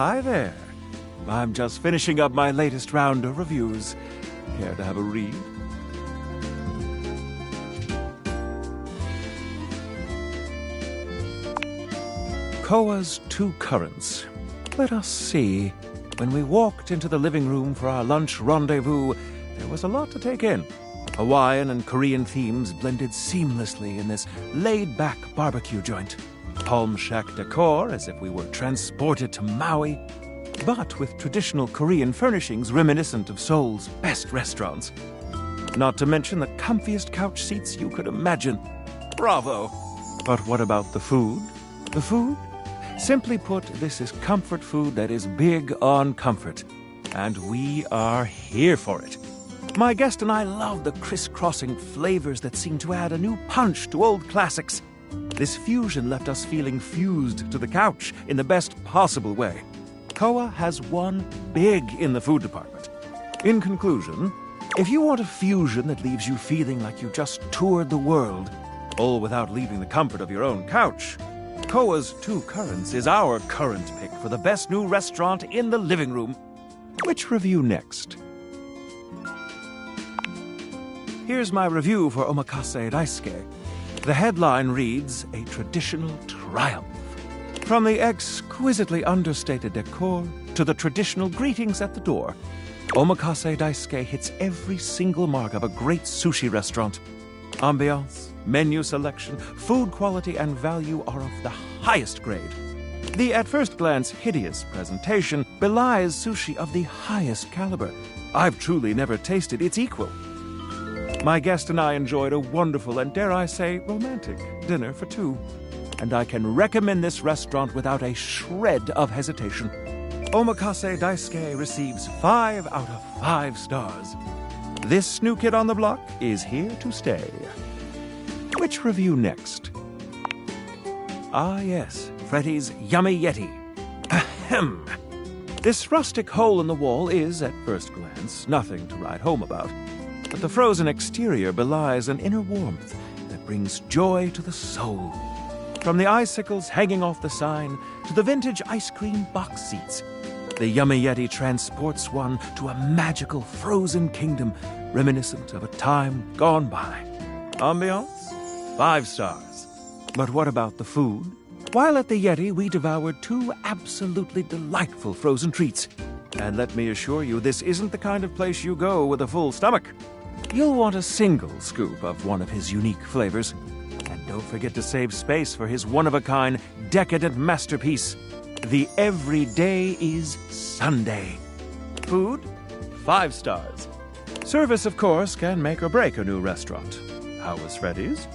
hi there. I'm just finishing up my latest round of reviews. Care to have a read? Koa's Two Currents. Let us see. When we walked into the living room for our lunch rendezvous, there was a lot to take in. Hawaiian and Korean themes blended seamlessly in this laid-back barbecue joint. Palm shack decor, as if we were transported to Maui, but with traditional Korean furnishings reminiscent of Seoul's best restaurants. Not to mention the comfiest couch seats you could imagine. Bravo! But what about the food? The food? Simply put, this is comfort food that is big on comfort. And we are here for it. My guest and I love the crisscrossing flavors that seem to add a new punch to old classics. This fusion left us feeling fused to the couch in the best possible way. Koa has won big in the food department. In conclusion, if you want a fusion that leaves you feeling like you just toured the world, all without leaving the comfort of your own couch, Koa's Two Currents is our current pick for the best new restaurant in the living room. Which review next? Here's my review for Omakase Daisuke. The headline reads, "A Traditional Triumph." From the exquisitely understated decor to the traditional greetings at the door, Omakase Daisuke hits every single mark of a great sushi restaurant. Ambiance, menu selection, food quality, and value are of the highest grade. The at first glance hideous presentation belies sushi of the highest caliber. I've truly never tasted its equal. My guest and I enjoyed a wonderful and, dare I say, romantic dinner for two. And I can recommend this restaurant without a shred of hesitation. Omakase Daisuke receives 5 out of 5 stars. This new kid on the block is here to stay. Which review next? Ah yes, Freddy's Yummy Yeti. Ahem. This rustic hole in the wall is, at first glance, nothing to write home about. But the frozen exterior belies an inner warmth that brings joy to the soul. From the icicles hanging off the sign to the vintage ice cream box seats, the Yummy Yeti transports one to a magical frozen kingdom reminiscent of a time gone by. Ambiance? 5 stars. But what about the food? While at the Yeti, we devoured 2 absolutely delightful frozen treats. And let me assure you, this isn't the kind of place you go with a full stomach. You'll want a single scoop of one of his unique flavors. And don't forget to save space for his one-of-a-kind, decadent masterpiece, the Everyday is Sunday. Food? 5 stars. Service, of course, can make or break a new restaurant. How was Freddy's?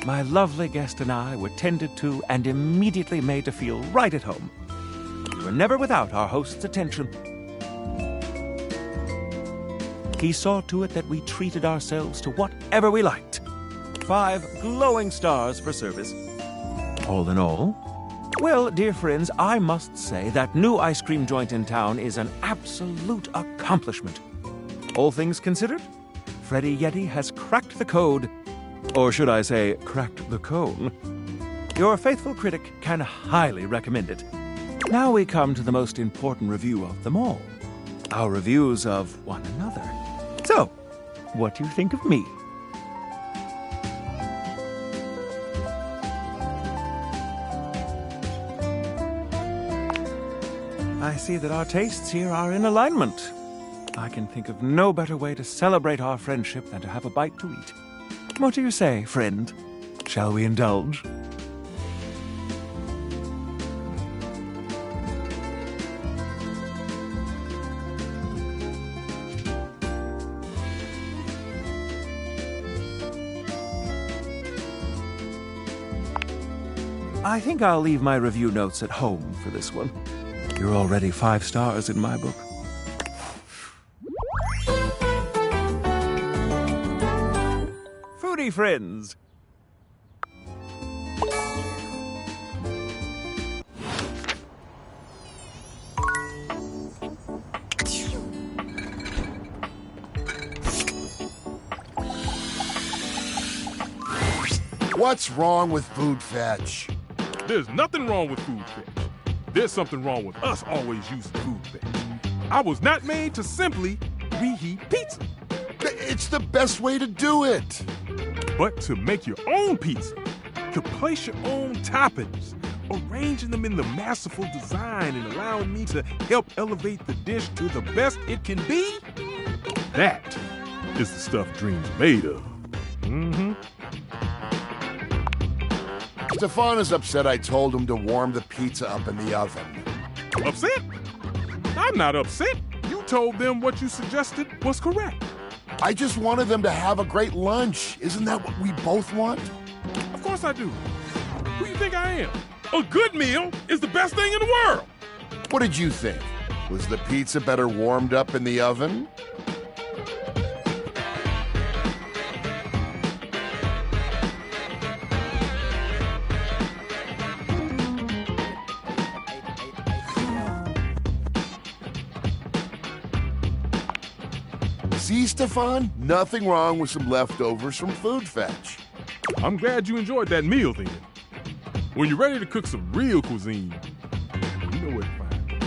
My lovely guest and I were tended to and immediately made to feel right at home. We were never without our host's attention. He saw to it that we treated ourselves to whatever we liked. 5 glowing stars for service. All in all, well, dear friends, I must say that new ice cream joint in town is an absolute accomplishment. All things considered, Freddy Yeti has cracked the code. Or should I say, cracked the cone. Your faithful critic can highly recommend it. Now we come to the most important review of them all. Our reviews of one another. So, what do you think of me? I see that our tastes here are in alignment. I can think of no better way to celebrate our friendship than to have a bite to eat. What do you say, friend? Shall we indulge? I think I'll leave my review notes at home for this one. You're already 5 stars in my book. Foodie friends! What's wrong with Food Fetch? There's nothing wrong with Food Fetch. There's something wrong with us always using food fetch. I was not made to simply reheat pizza. It's the best way to do it. But to make your own pizza, to place your own toppings, arranging them in the masterful design and allowing me to help elevate the dish to the best it can be, that is the stuff dreams are made of. Stefan is upset I told him to warm the pizza up in the oven. Upset? I'm not upset. You told them what you suggested was correct. I just wanted them to have a great lunch. Isn't that what we both want? Of course I do. Who do you think I am? A good meal is the best thing in the world. What did you think? Was the pizza better warmed up in the oven? See, Stefan? Nothing wrong with some leftovers from Food Fetch. I'm glad you enjoyed that meal then. When you're ready to cook some real cuisine, you know where to find me.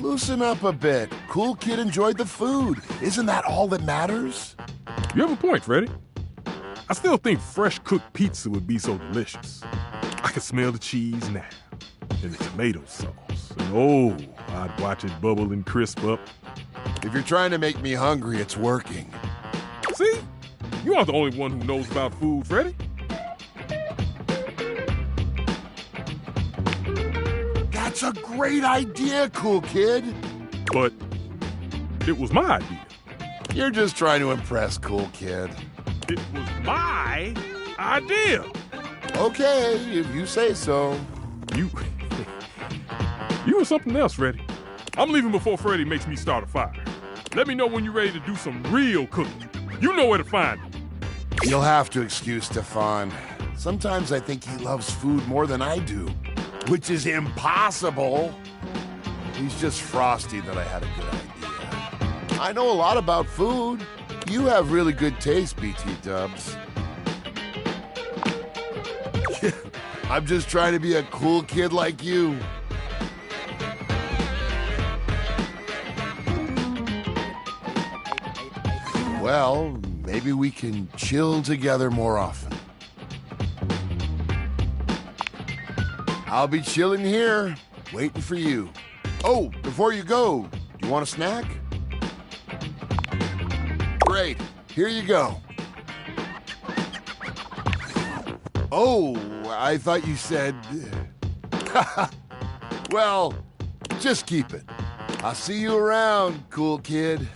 Loosen up a bit. Cool Kid enjoyed the food. Isn't that all that matters? You have a point, Freddy. I still think fresh cooked pizza would be so delicious. I can smell the cheese now, and the tomato sauce. And oh, I'd watch it bubble and crisp up. If you're trying to make me hungry, it's working. See? You aren't the only one who knows about food, Freddy. That's a great idea, Cool Kid. But it was my idea. You're just trying to impress, Cool Kid. It was my idea. Okay, if you say so. You were something else, Freddy. I'm leaving before Freddy makes me start a fire. Let me know when you're ready to do some real cooking. You know where to find me. You'll have to excuse Stefan. Sometimes I think he loves food more than I do, which is impossible. He's just frosty that I had a good idea. I know a lot about food. You have really good taste, BT Dubs. I'm just trying to be a cool kid like you. Well, maybe we can chill together more often. I'll be chilling here, waiting for you. Oh, before you go, do you want a snack? Great, here you go. Oh, I thought you said... Well, just keep it. I'll see you around, cool kid.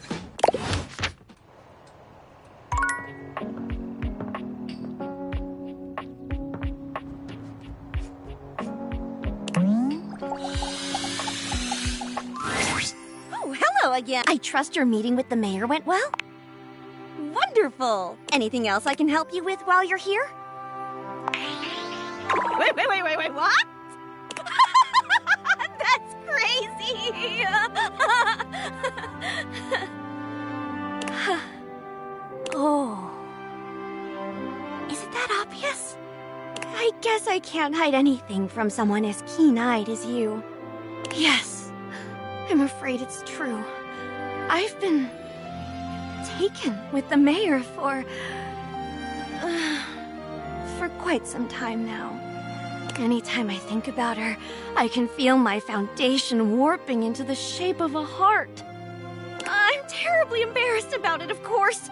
Again. I trust your meeting with the mayor went well? Wonderful! Anything else I can help you with while you're here? Wait, what? That's crazy! Oh. Is it that obvious? I guess I can't hide anything from someone as keen-eyed as you. Yes, I'm afraid it's true. I've been taken with the mayor for quite some time now. Anytime I think about her, I can feel my foundation warping into the shape of a heart. I'm terribly embarrassed about it, of course.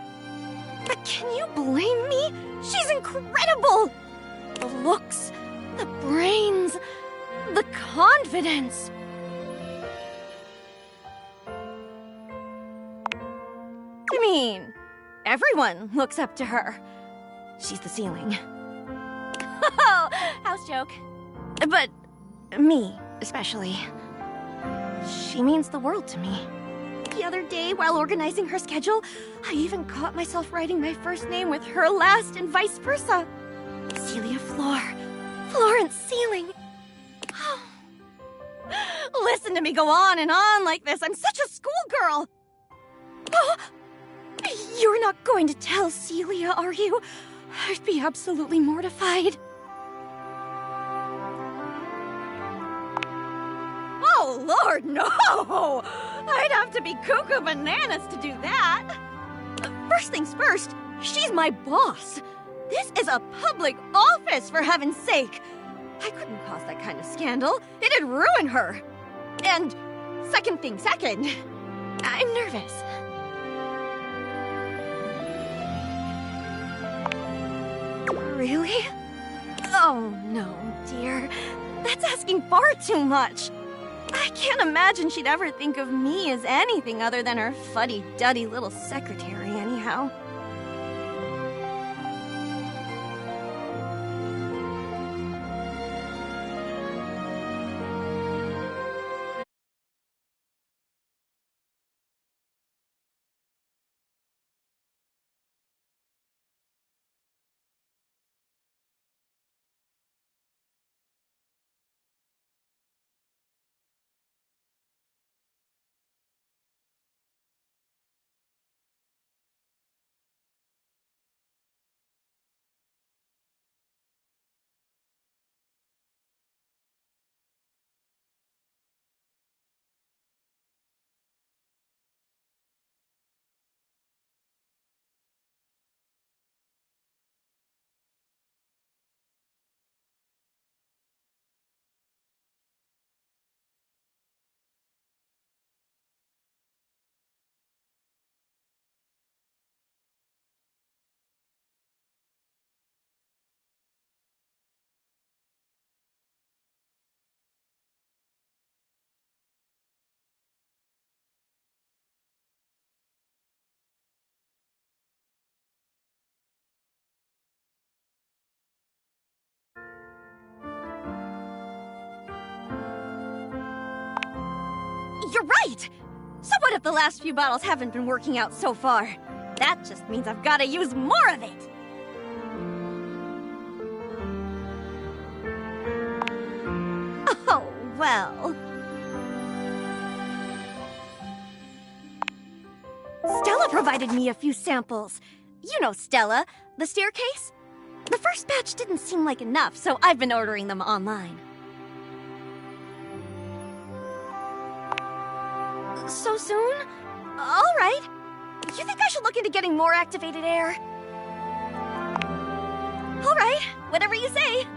But can you blame me? She's incredible! The looks, the brains, the confidence. I mean, everyone looks up to her. She's the ceiling. Oh, house joke. But me, especially. She means the world to me. The other day, while organizing her schedule, I even caught myself writing my first name with her last and vice versa. Celia Floor. Florence Ceiling. Listen to me go on and on like this. I'm such a schoolgirl. Oh, you're not going to tell Celia, are you? I'd be absolutely mortified. Lord, no! I'd have to be cuckoo bananas to do that. First things first, she's my boss. This is a public office, for heaven's sake. I couldn't cause that kind of scandal. It'd ruin her. And second thing second, I'm nervous. Really? Oh, no, dear. That's asking far too much. I can't imagine she'd ever think of me as anything other than her fuddy-duddy little secretary, anyhow. You're right! So what if the last few bottles haven't been working out so far? That just means I've got to use more of it! Oh, well. Stella provided me a few samples. You know Stella, the staircase? The first batch didn't seem like enough, so I've been ordering them online. So soon? All right. You think I should look into getting more activated air? All right, whatever you say.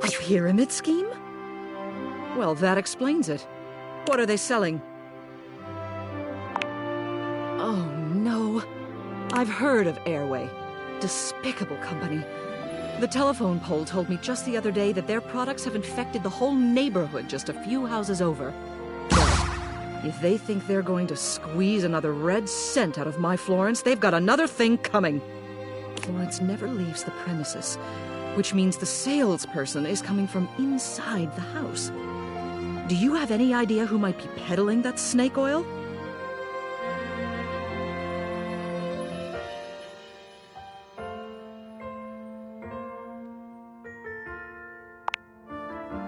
A pyramid scheme? Well, that explains it. What are they selling? Oh, no. I've heard of Airway. Despicable company. The telephone pole told me just the other day that their products have infected the whole neighborhood just a few houses over. Well, if they think they're going to squeeze another red cent out of my Florence, they've got another thing coming. Florence never leaves the premises, which means the salesperson is coming from inside the house. Do you have any idea who might be peddling that snake oil?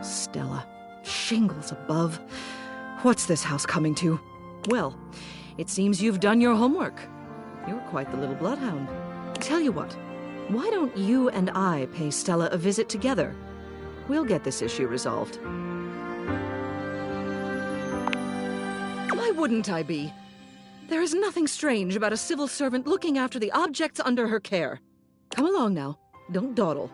Stella. Shingles above. What's this house coming to? Well, it seems you've done your homework. You're quite the little bloodhound. Tell you what, why don't you and I pay Stella a visit together? We'll get this issue resolved. Why wouldn't I be? There is nothing strange about a civil servant looking after the objects under her care. Come along now. Don't dawdle.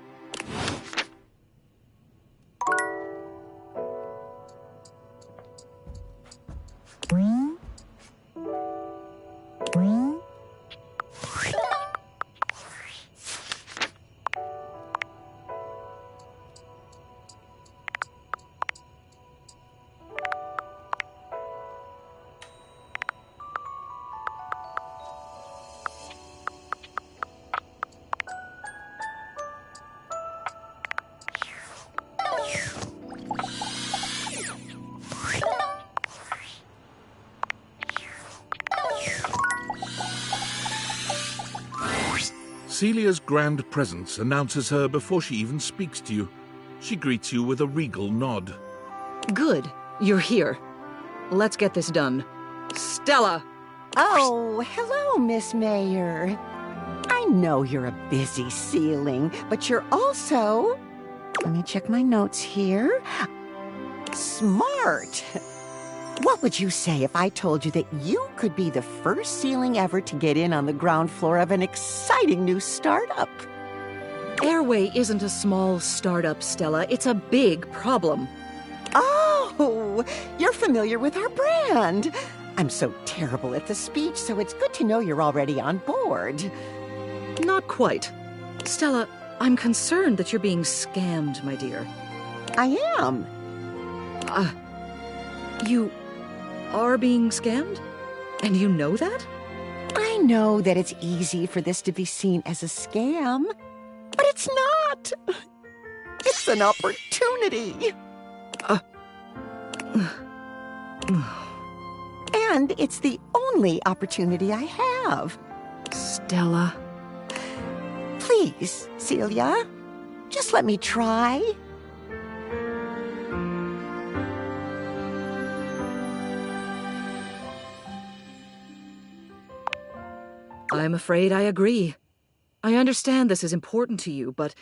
Celia's grand presence announces her before she even speaks to you. She greets you with a regal nod. Good. You're here. Let's get this done. Stella! Oh, hello, Miss Mayor. I know you're a busy ceiling, but you're also... Let me check my notes here. Smart. What would you say if I told you that you could be the first sealing ever to get in on the ground floor of an exciting new startup? Airway isn't a small startup, Stella. It's a big problem. Oh, you're familiar with our brand. I'm so terrible at the speech, so it's good to know you're already on board. Not quite. Stella, I'm concerned that you're being scammed, my dear. I am. You are being scammed? And you know that? I know that it's easy for this to be seen as a scam, but it's not. It's an opportunity. And it's the only opportunity I have. Stella. Please, Celia, just let me try. I'm afraid I agree. I understand this is important to you, but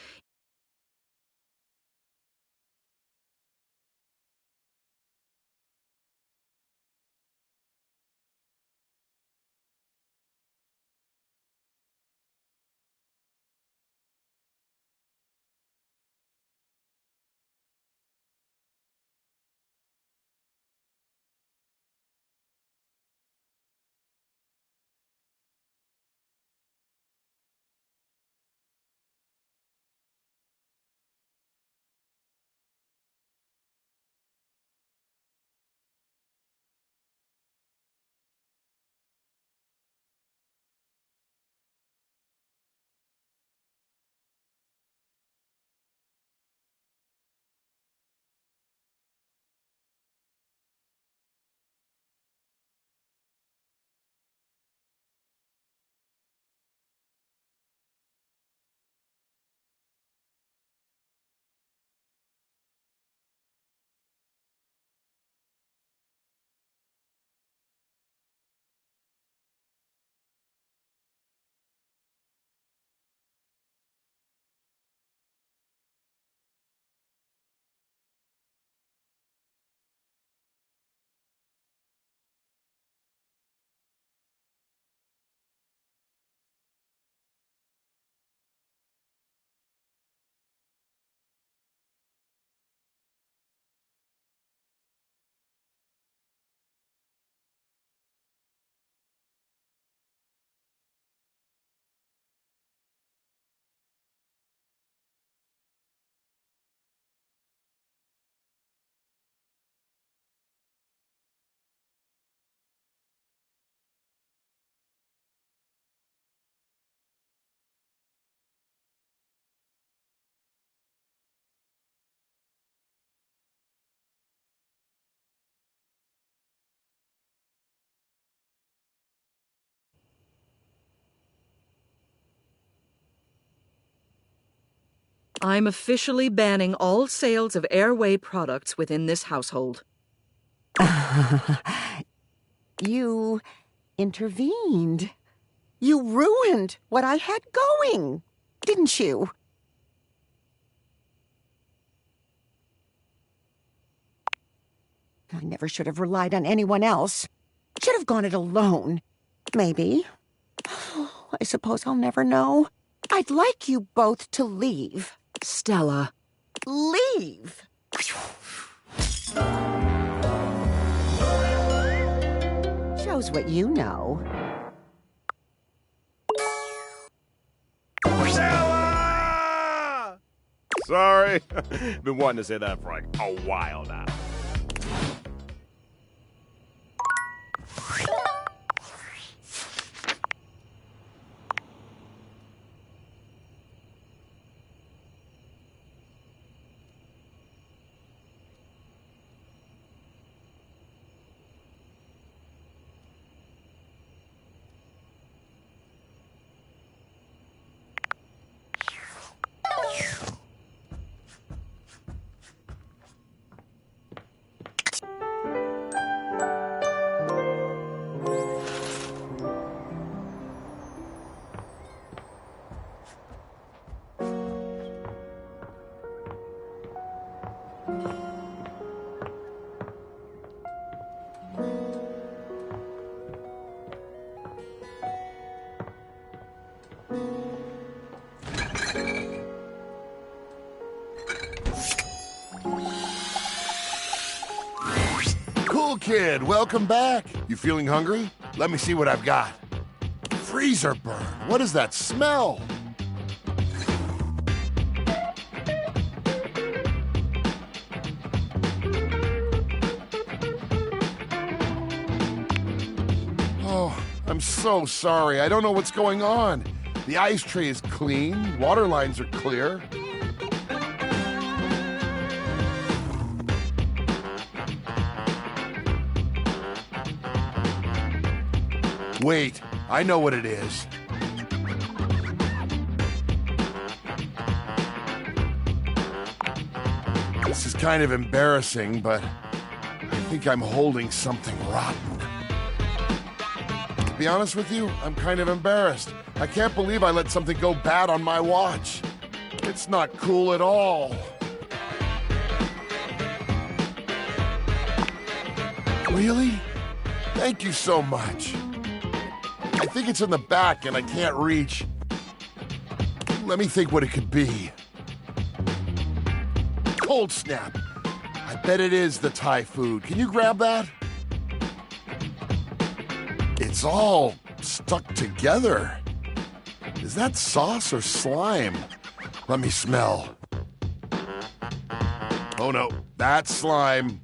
I'm officially banning all sales of Airway products within this household. You intervened. You ruined what I had going, didn't you? I never should have relied on anyone else. Should have gone it alone. Maybe. I suppose I'll never know. I'd like you both to leave. Stella. Leave! Shows what you know. Stella! Sorry. Been wanting to say that for like a while now. Cool kid, welcome back. You feeling hungry? Let me see what I've got. Freezer burn. What is that smell? Oh, I'm so sorry. I don't know what's going on. The ice tray is clean, water lines are clear. Wait, I know what it is. This is kind of embarrassing, but I think I'm holding something rotten. To be honest with you, I'm kind of embarrassed. I can't believe I let something go bad on my watch. It's not cool at all. Really? Thank you so much. I think it's in the back and I can't reach. Let me think what it could be. Cold Snap. I bet it is the Thai food. Can you grab that? It's all stuck together. Is that sauce or slime? Let me smell. Oh no, that's slime.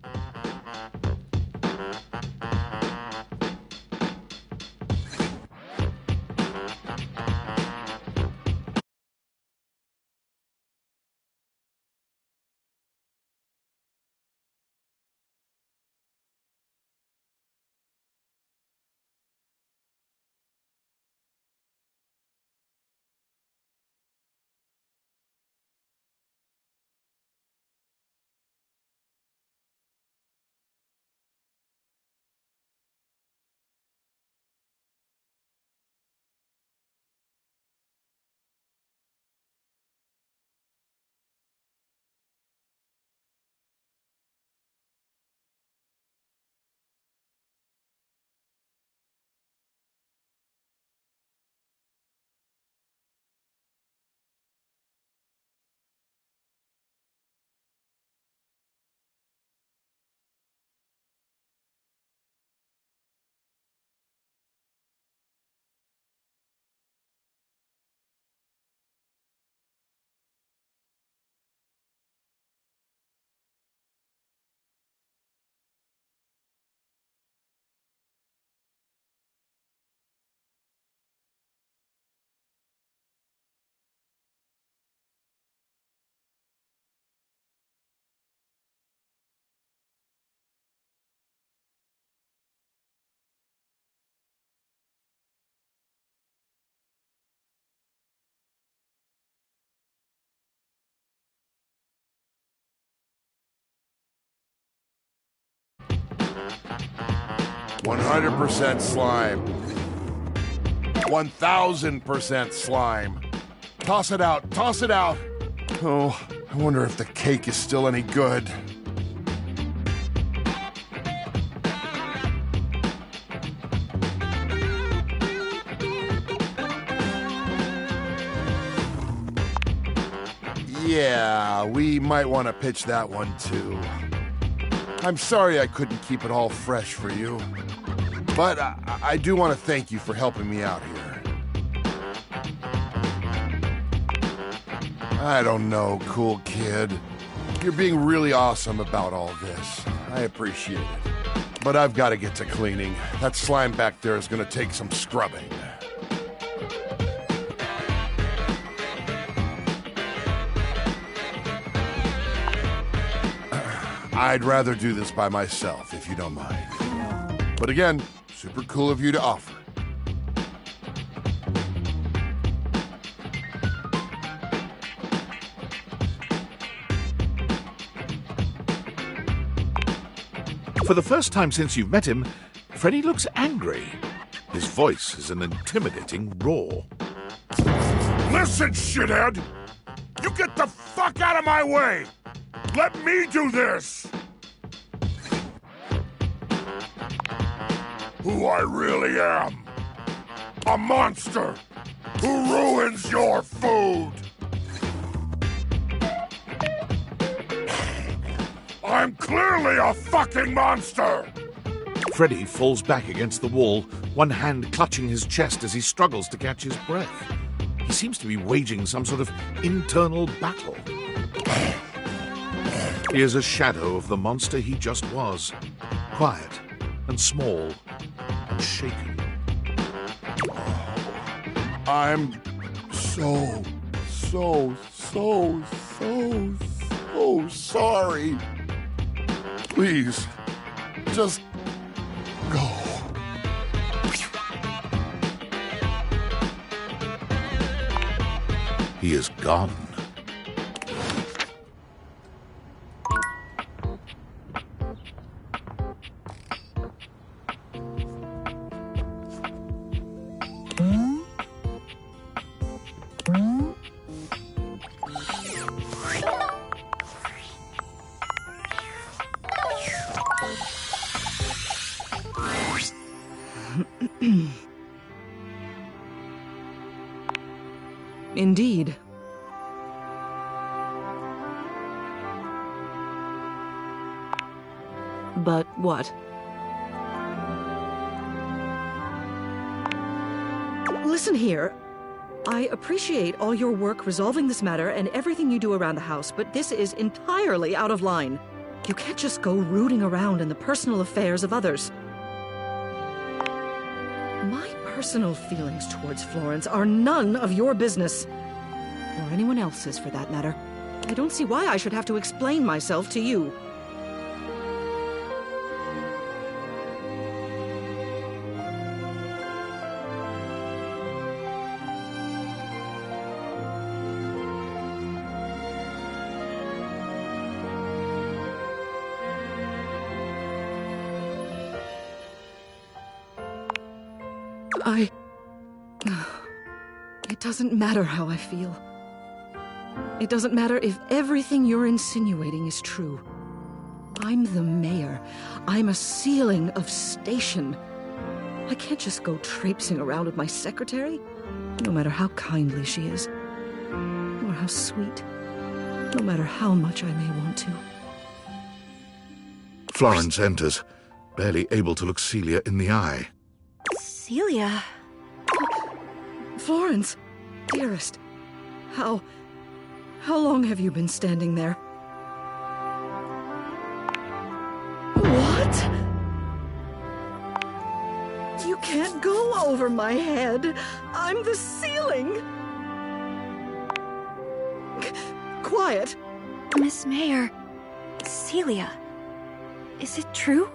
"100% slime. 1000% slime. Toss it out, toss it out. Oh, I wonder if the cake is still any good." Yeah, we might want to pitch that one too. I'm sorry I couldn't keep it all fresh for you. But I do want to thank you for helping me out here. I don't know, cool kid. You're being really awesome about all this. I appreciate it. But I've got to get to cleaning. That slime back there is going to take some scrubbing. I'd rather do this by myself, if you don't mind. But again, super cool of you to offer. For the first time since you've met him, Freddy looks angry. His voice is an intimidating roar. Listen, shithead! You get the fuck out of my way! Let me do this! Who I really am. A monster who ruins your food! I'm clearly a fucking monster! Freddy falls back against the wall, one hand clutching his chest as he struggles to catch his breath. He seems to be waging some sort of internal battle. He is a shadow of the monster he just was, quiet and small and shaken. I'm so sorry. Please, just go. He is gone. Indeed. But what? Listen here. I appreciate all your work resolving this matter and everything you do around the house, but this is entirely out of line. You can't just go rooting around in the personal affairs of others. My personal feelings towards Florence are none of your business. Or anyone else's, for that matter. I don't see why I should have to explain myself to you. It doesn't matter how I feel. It doesn't matter if everything you're insinuating is true. I'm the mayor. I'm a ceiling of station. I can't just go traipsing around with my secretary, no matter how kindly she is, or how sweet, no matter how much I may want to. Florence enters, barely able to look Celia in the eye. Celia? Florence, dearest, how long have you been standing there? What? You can't go over my head. I'm the ceiling. Quiet. Miss Mayor, Celia, is it true?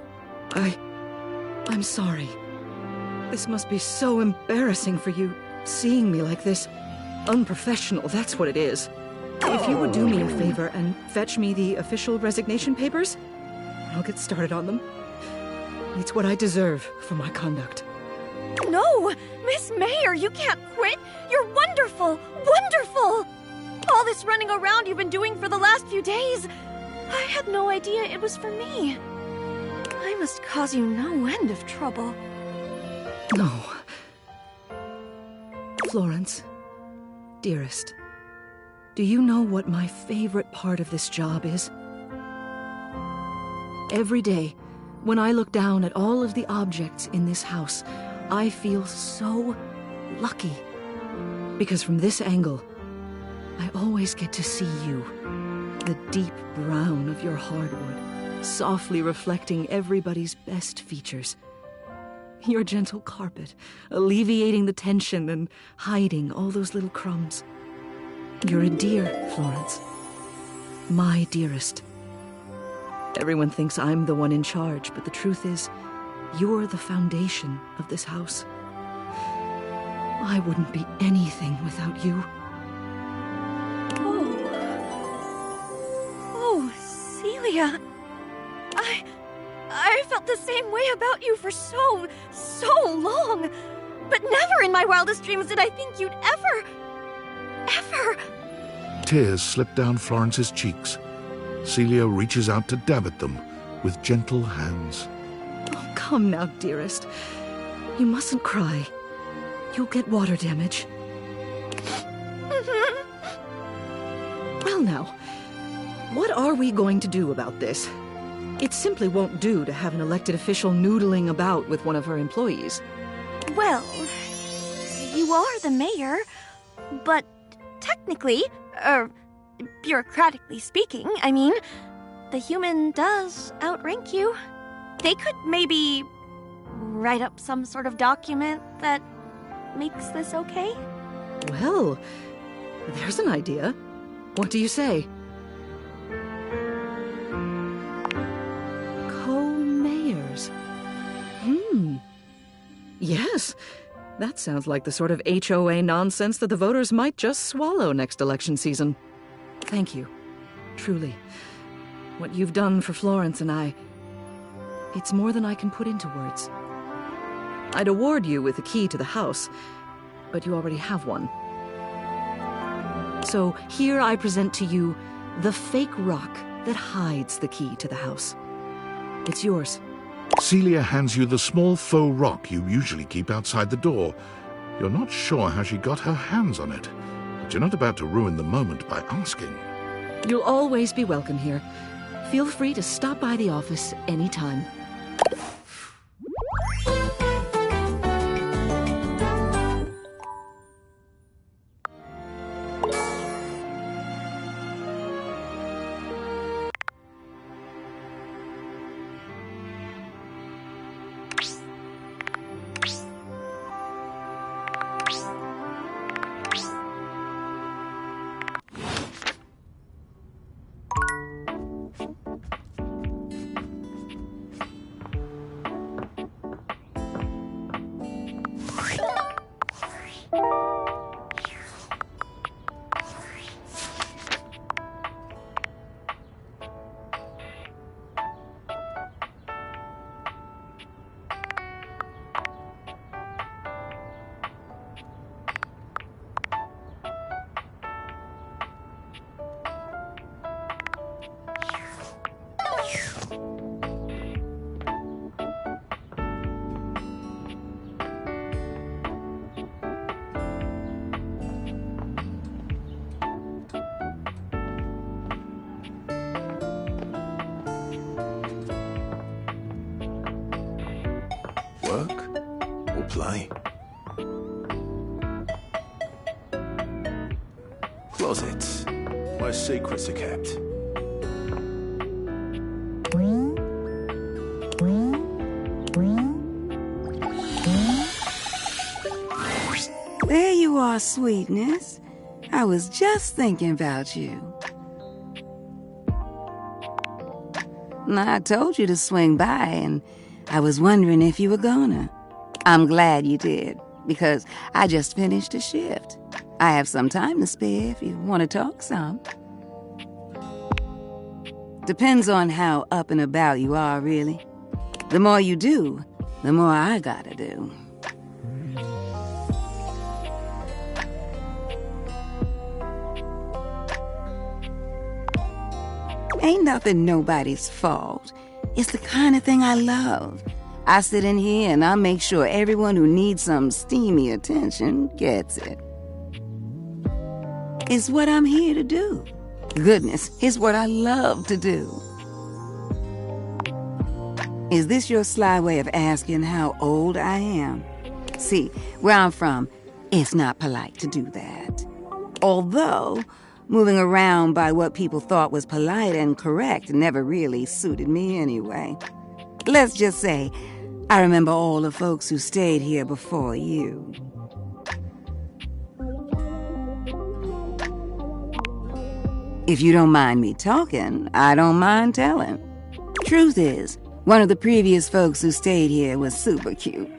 I'm sorry. This must be so embarrassing for you, seeing me like this. Unprofessional, that's what it is. If you would do me a favor and fetch me the official resignation papers, I'll get started on them. It's what I deserve for my conduct. No! Miss Mayor, you can't quit! You're wonderful! Wonderful! All this running around you've been doing for the last few days, I had no idea it was for me. I must cause you no end of trouble. No. Florence, dearest, do you know what my favorite part of this job is? Every day, when I look down at all of the objects in this house, I feel so lucky. Because from this angle, I always get to see you, the deep brown of your hardwood, softly reflecting everybody's best features. Your gentle carpet, alleviating the tension and hiding all those little crumbs. You're a dear, Florence. My dearest. Everyone thinks I'm the one in charge, but the truth is, you're the foundation of this house. I wouldn't be anything without you. Oh, Celia. I felt the same way about you for so long. But never in my wildest dreams did I think you'd ever... Tears slip down Florence's cheeks. Celia reaches out to dab at them with gentle hands. Oh, come now, dearest. You mustn't cry. You'll get water damage. Well now, what are we going to do about this? It simply won't do to have an elected official noodling about with one of her employees. Well, you are the mayor, but technically, bureaucratically speaking, I mean, the human does outrank you. They could maybe write up some sort of document that makes this okay? Well, there's an idea. What do you say? Co-mayors. Yes, that sounds like the sort of HOA nonsense that the voters might just swallow next election season. Thank you. Truly. What you've done for Florence and I, it's more than I can put into words. I'd award you with the key to the house, but you already have one. So here I present to you the fake rock that hides the key to the house. It's yours. Celia hands you the small faux rock you usually keep outside the door. You're not sure how she got her hands on it, but you're not about to ruin the moment by asking. You'll always be welcome here. Feel free to stop by the office anytime. Work or play? Closet, where secrets are kept. There you are, sweetness. I was just thinking about you. I told you to swing by, and I was wondering if you were gonna. I'm glad you did, because I just finished a shift. I have some time to spare if you want to talk some. Depends on how up and about you are, really. The more you do, the more I gotta do. Ain't nothing nobody's fault. It's the kind of thing I love. I sit in here and I make sure everyone who needs some steamy attention gets it. It's what I'm here to do. Goodness, it's what I love to do. Is this your sly way of asking how old I am? See, where I'm from, it's not polite to do that. Although, moving around by what people thought was polite and correct never really suited me anyway. Let's just say, I remember all the folks who stayed here before you. If you don't mind me talking, I don't mind telling. Truth is, one of the previous folks who stayed here was super cute.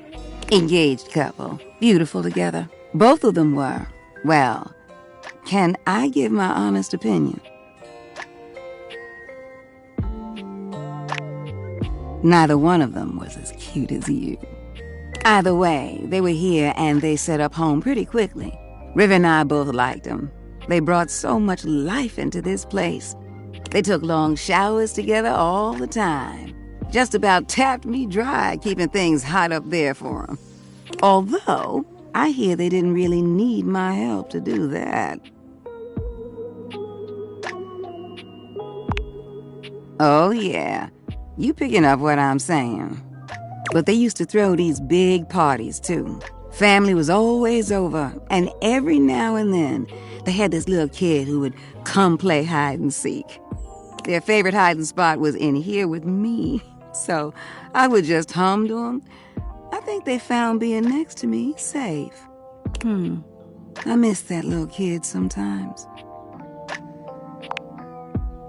Engaged couple, beautiful together. Both of them were. Well, can I give my honest opinion? Neither one of them was as cute as you. Either way, they were here and they set up home pretty quickly. River and I both liked them. They brought so much life into this place. They took long showers together all the time. Just about tapped me dry keeping things hot up there for them. Although, I hear they didn't really need my help to do that. Oh yeah, You picking up what I'm saying. But they used to throw these big parties, too. Family was always over, and every now and then, they had this little kid who would come play hide and seek. Their favorite hiding spot was in here with me, so I would just hum to them. I think they found being next to me safe. I miss that little kid sometimes.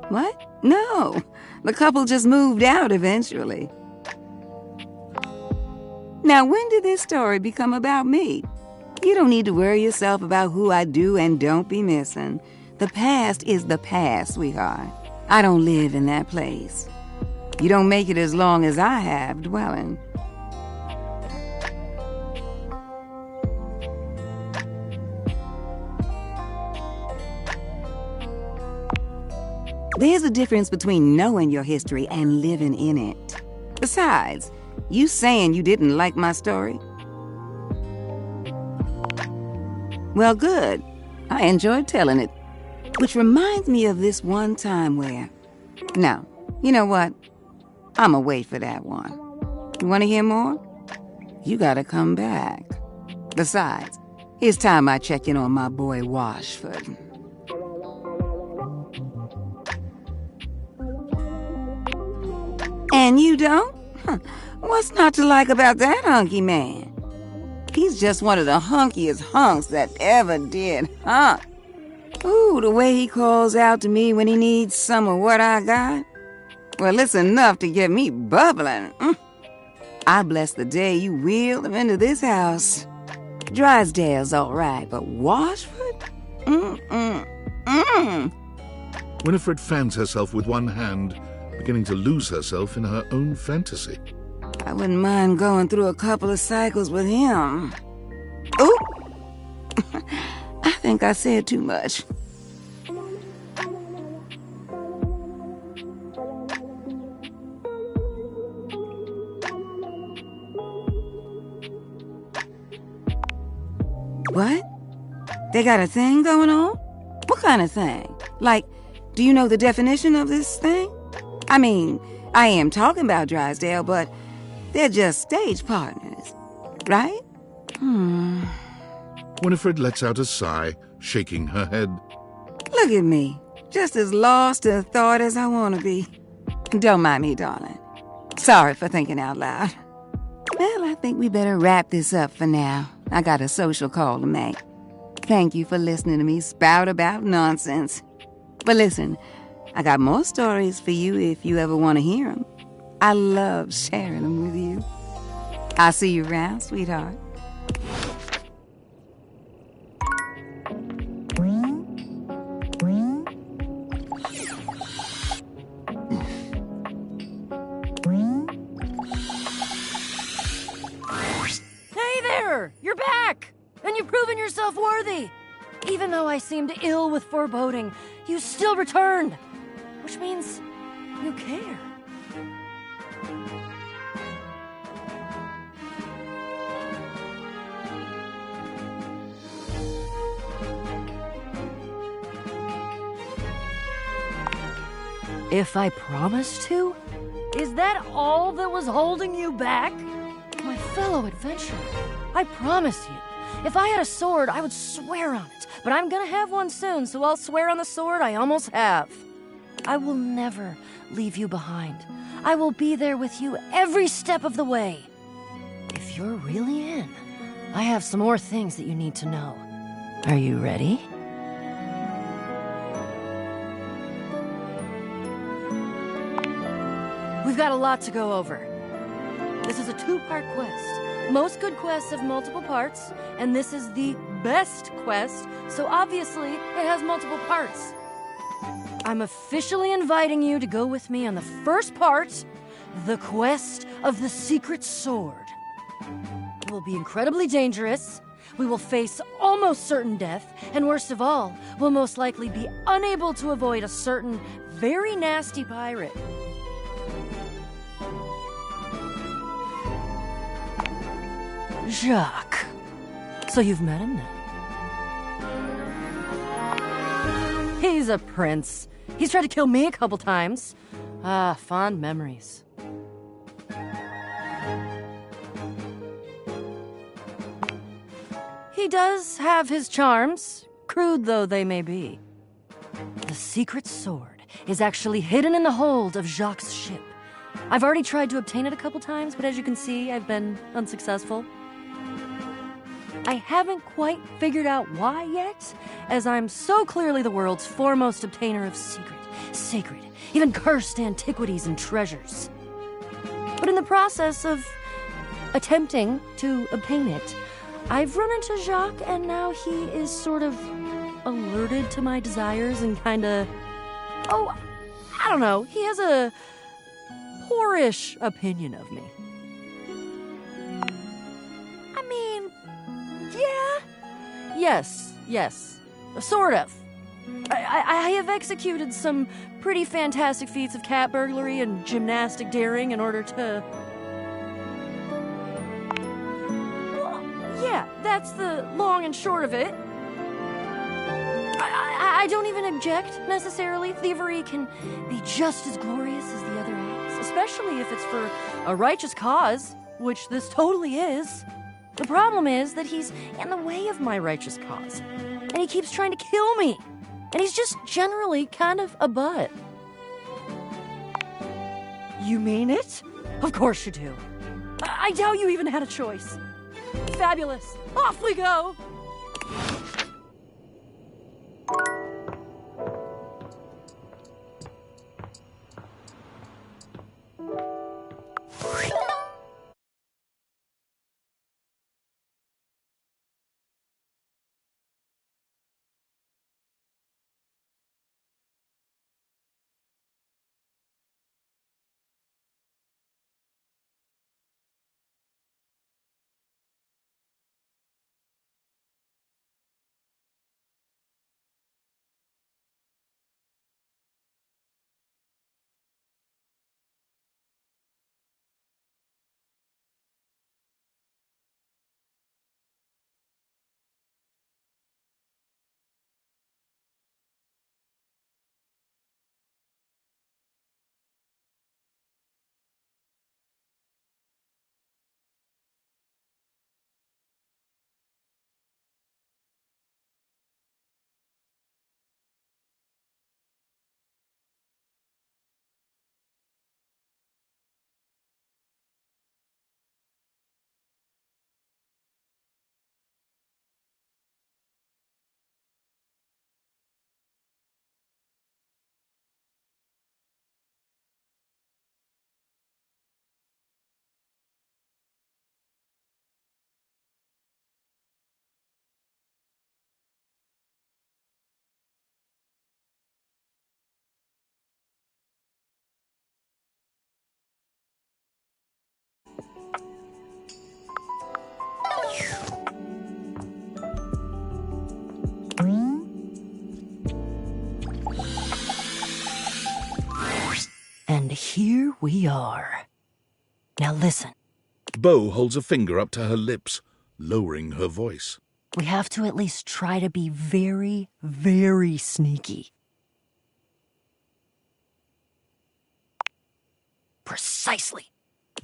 What? No, the couple just moved out eventually. Now, when did this story become about me? You don't need to worry yourself about who I do and don't be missing. The past is the past, sweetheart. I don't live in that place. You don't make it as long as I have dwelling. There's a difference between knowing your history and living in it. Besides, you saying you didn't like my story? Well, good. I enjoyed telling it. Which reminds me of this one time where... No, you know what? I'ma wait for that one. You want to hear more? You gotta come back. Besides, it's time I check in on my boy Washford. And you don't? What's not to like about that hunky man? He's just one of the hunkiest hunks that ever did hunk. Ooh, the way he calls out to me when he needs some of what I got. Well, it's enough to get me bubbling. I bless the day you wheeled him into this house. Drysdale's all right, but Washford? Winifred fans herself with one hand, beginning to lose herself in her own fantasy. I wouldn't mind going through a couple of cycles with him. Ooh! I think I said too much. What? They got a thing going on? What kind of thing? Like, do you know the definition of this thing? I mean, I am talking about Drysdale, but they're just stage partners, right? Winifred lets out a sigh, shaking her head. Look at me, just as lost in thought as I want to be. Don't mind me, darling. Sorry for thinking out loud. Well, I think we better wrap this up for now. I got a social call to make. Thank you for listening to me spout about nonsense. But listen, I got more stories for you if you ever want to hear them. I love sharing them with you. I'll see you around, sweetheart. Hey there! You're back! And you've proven yourself worthy! Even though I seemed ill with foreboding, you still returned! Which means you care. If I promised to? Is that all that was holding you back? My fellow adventurer, I promise you, if I had a sword, I would swear on it. But I'm gonna have one soon, so I'll swear on the sword I almost have. I will never leave you behind. I will be there with you every step of the way. If you're really in, I have some more things that you need to know. Are you ready? We've got a lot to go over. This is a two-part quest. Most good quests have multiple parts, and this is the best quest, so obviously it has multiple parts. I'm officially inviting you to go with me on the first part, the quest of the secret sword. It will be incredibly dangerous, we will face almost certain death, and worst of all, we'll most likely be unable to avoid a certain very nasty pirate. Jacques. So you've met him then? He's a prince. He's tried to kill me a couple times. Ah, fond memories. he does have his charms, crude though they may be. The secret sword is actually hidden in the hold of Jacques' ship. I've already tried to obtain it a couple times, but as you can see, I've been unsuccessful. I haven't quite figured out why yet, as I'm so clearly the world's foremost obtainer of sacred, even cursed antiquities and treasures. But in the process of attempting to obtain it, I've run into Jacques, and now he is sort of alerted to my desires and kinda... Oh, I don't know, he has a poorish opinion of me. I mean, yeah. Yes, sort of. I have executed some pretty fantastic feats of cat burglary and gymnastic daring in order to... Well, yeah, that's the long and short of it. I don't even object, necessarily. Thievery can be just as glorious as the other acts, especially if it's for a righteous cause, which this totally is. The problem is that he's in the way of my righteous cause, and he keeps trying to kill me, and he's just generally kind of a butt. You mean it? Of course you do. I doubt you even had a choice. Fabulous. Off we go! And here we are. Now listen. Bo holds a finger up to her lips, lowering her voice. We have to at least try to be very, very sneaky. Precisely.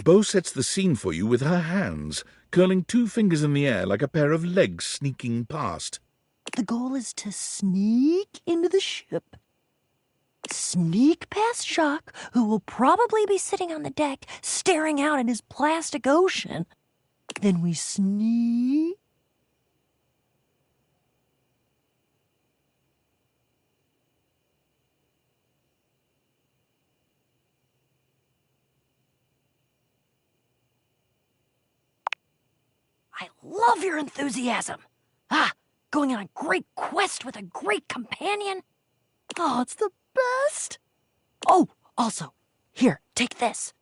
Bo sets the scene for you with her hands, curling two fingers in the air like a pair of legs sneaking past. The goal is to sneak into the ship. Sneak past Jacques, who will probably be sitting on the deck staring out at his plastic ocean. Then we sneak. I love your enthusiasm. Going on a great quest with a great companion. Oh, it's the best. Oh, also, here, take this.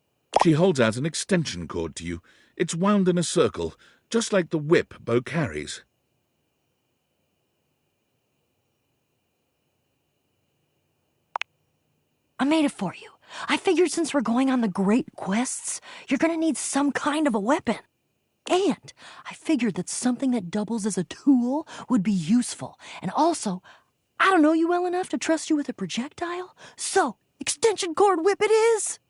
She holds out an extension cord to you. It's wound in a circle, just like the whip Bo carries. I made it for you. I figured since we're going on the great quests, you're gonna need some kind of a weapon. And I figured that something that doubles as a tool would be useful. And also, I don't know you well enough to trust you with a projectile. So, extension cord whip it is!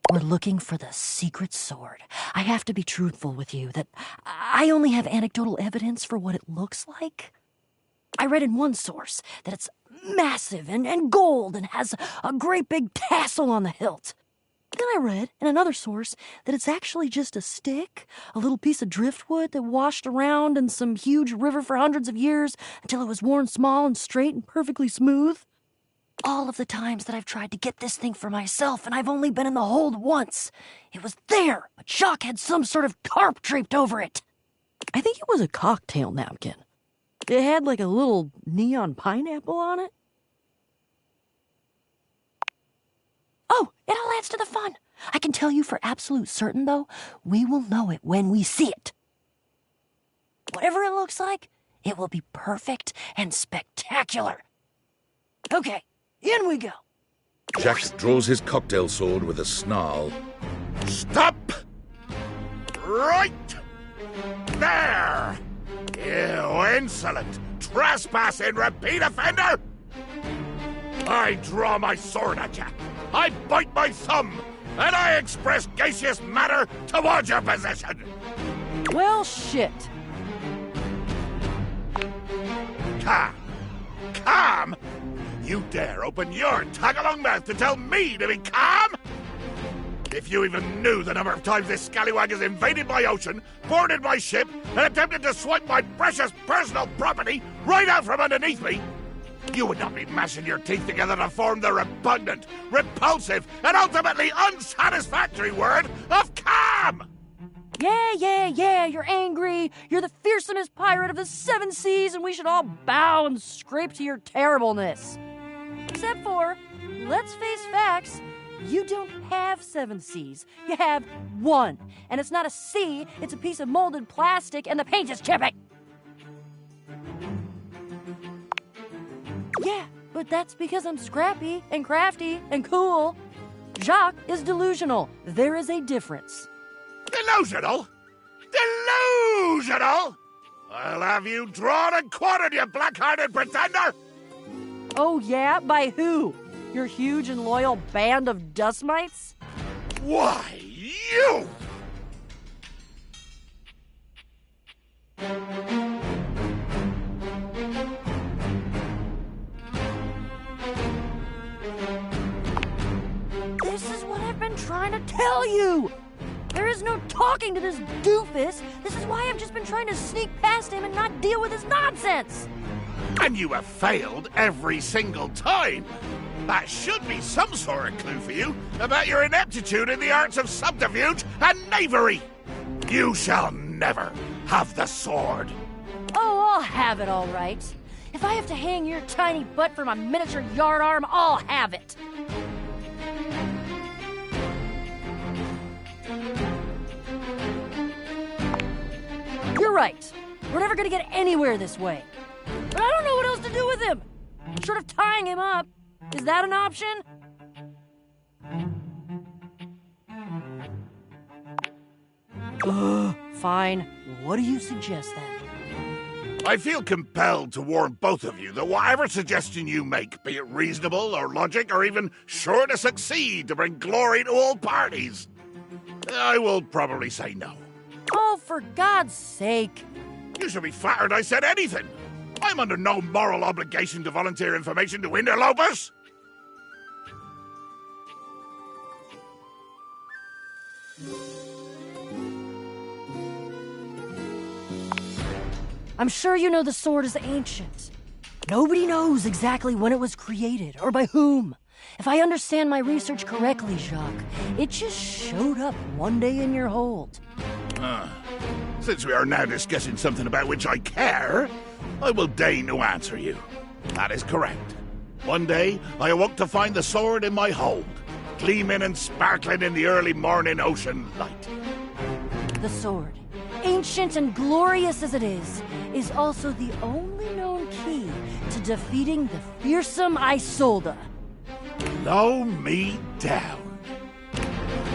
We're looking for the secret sword. I have to be truthful with you that I only have anecdotal evidence for what it looks like. I read in one source that it's massive and gold and has a great big tassel on the hilt. Then I read in another source that it's actually just a stick, a little piece of driftwood that washed around in some huge river for hundreds of years until it was worn small and straight and perfectly smooth. All of the times that I've tried to get this thing for myself, and I've only been in the hold once. It was there, but Jacques had some sort of tarp draped over it. I think it was a cocktail napkin. It had like a little neon pineapple on it. Oh, it all adds to the fun. I can tell you for absolute certain, though, we will know it when we see it. Whatever it looks like, it will be perfect and spectacular. Okay, in we go. Jacques draws his cocktail sword with a snarl. Stop! Right there! You insolent, trespassing repeat offender! I draw my sword at you. I bite my thumb, and I express gaseous matter towards your position. Well, shit. Calm? You dare open your tag-along mouth to tell me to be calm? If you even knew the number of times this scallywag has invaded my ocean, boarded my ship, and attempted to swipe my precious personal property right out from underneath me, you would not be mashing your teeth together to form the repugnant, repulsive, and ultimately unsatisfactory word of calm! Yeah, you're angry. You're the fearsomest pirate of the 7 seas, and we should all bow and scrape to your terribleness. Except for, let's face facts, you don't have 7 seas. You have 1. And it's not a sea, it's a piece of molded plastic, and the paint is chipping. Yeah, but that's because I'm scrappy and crafty and cool. Jacques is delusional. There is a difference. Delusional? Delusional? I'll have you drawn and quartered, you black-hearted pretender! Oh yeah? By who? Your huge and loyal band of dust mites? Why, you! This is what I've been trying to tell you! There is no talking to this doofus. This is why I've just been trying to sneak past him and not deal with his nonsense. And you have failed every single time. That should be some sort of clue for you about your ineptitude in the arts of subterfuge and knavery. You shall never have the sword. Oh, I'll have it all right. If I have to hang your tiny butt for my miniature yard arm, I'll have it. You're right. We're never gonna get anywhere this way. But I don't know what else to do with him. Short of tying him up. Is that an option? Fine. What do you suggest then? I feel compelled to warn both of you that whatever suggestion you make, be it reasonable or logic or even sure to succeed to bring glory to all parties, I will probably say no. Oh, for God's sake. You should be flattered I said anything. I'm under no moral obligation to volunteer information to interlopers. I'm sure you know the sword is ancient. Nobody knows exactly when it was created or by whom. If I understand my research correctly, Jacques, it just showed up one day in your hold. Since we are now discussing something about which I care, I will deign to answer you. That is correct. One day, I awoke to find the sword in my hold, gleaming and sparkling in the early morning ocean light. The sword, ancient and glorious as it is also the only known key to defeating the fearsome Isolde. Blow me down.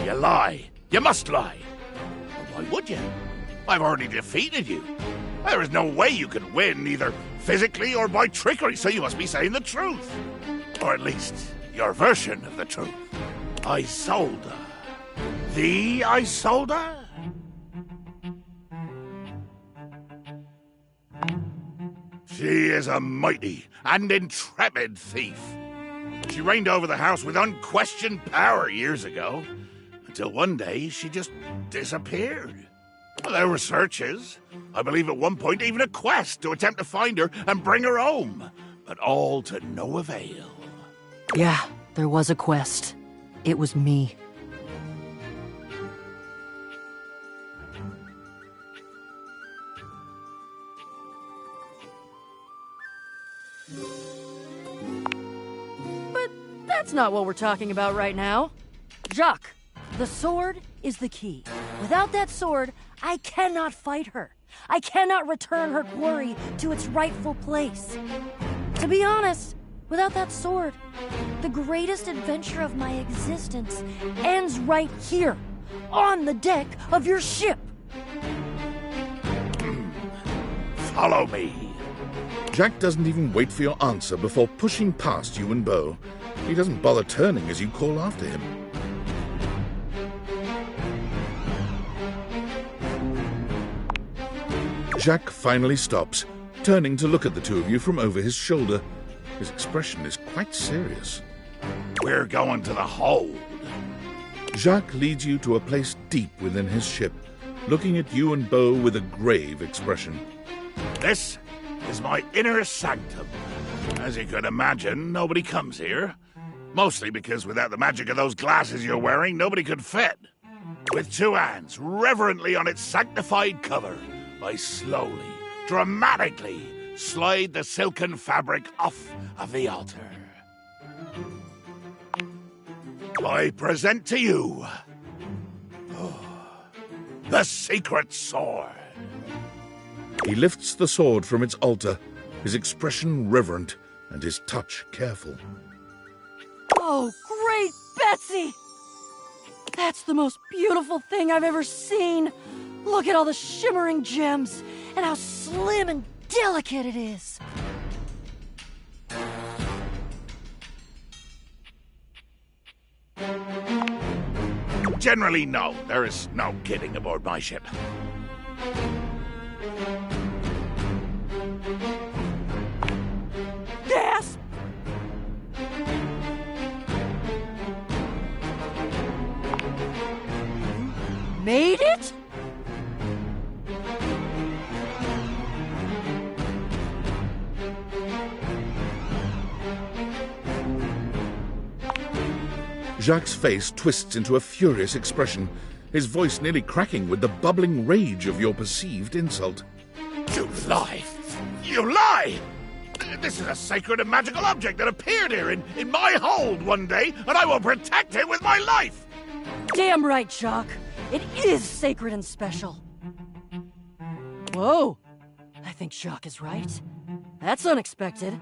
You lie. You must lie. Why would you? I've already defeated you. There is no way you can win, either physically or by trickery, so you must be saying the truth. Or at least, your version of the truth. Isolde. The Isolde? She is a mighty and intrepid thief. She reigned over the house with unquestioned power years ago, until one day she just disappeared. Well, there were searches. I believe at one point even a quest to attempt to find her and bring her home, but all to no avail. Yeah, there was a quest. It was me. But that's not what we're talking about right now. Jacques, the sword is the key. Without that sword, I cannot fight her. I cannot return her quarry to its rightful place. To be honest, without that sword, the greatest adventure of my existence ends right here, on the deck of your ship. Follow me. Jack doesn't even wait for your answer before pushing past you and Beau. He doesn't bother turning as you call after him. Jacques finally stops, turning to look at the two of you from over his shoulder. His expression is quite serious. We're going to the hold. Jacques leads you to a place deep within his ship, looking at you and Beau with a grave expression. This is my inner sanctum. As you could imagine, nobody comes here. Mostly because without the magic of those glasses you're wearing, nobody could fit. With two hands reverently on its sanctified cover, I slowly, dramatically slide the silken fabric off of the altar. I present to you the secret sword. He lifts the sword from its altar, his expression reverent and his touch careful. Oh, great Betsy! That's the most beautiful thing I've ever seen. Look at all the shimmering gems and how slim and delicate it is. Generally, no. There is no kidding aboard my ship. Gasp! Made it? Jacques' face twists into a furious expression, his voice nearly cracking with the bubbling rage of your perceived insult. You lie! You lie! This is a sacred and magical object that appeared here in my hold one day, and I will protect it with my life! Damn right, Jacques. It is sacred and special. Whoa. I think Jacques is right. That's unexpected.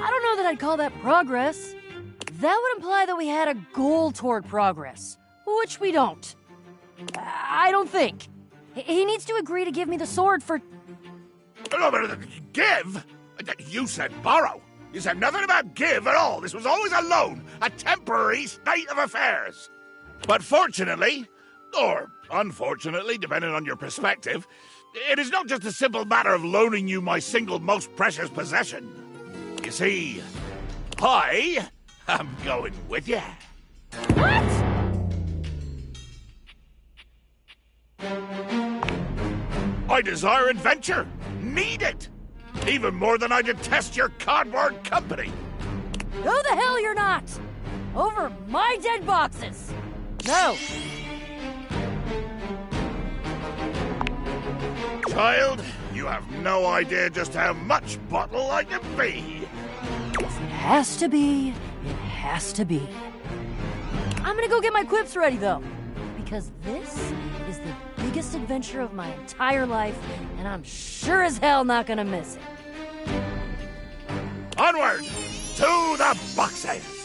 I don't know that I'd call that progress. That would imply that we had a goal toward progress, which we don't. I don't think. He needs to agree to give me the sword for... No, but give? You said borrow. You said nothing about give at all. This was always a loan, a temporary state of affairs. But fortunately, or unfortunately, depending on your perspective, it is not just a simple matter of loaning you my single most precious possession. You see, I am going with you. What? I desire adventure. Need it. Even more than I detest your cardboard company. No, the hell you're not! Over my dead boxes! No! Child, you have no idea just how much bottle I can be. If it has to be, it has to be. I'm gonna go get my quips ready, though. Because this is the biggest adventure of my entire life, and I'm sure as hell not gonna miss it. Onward! To the boxes!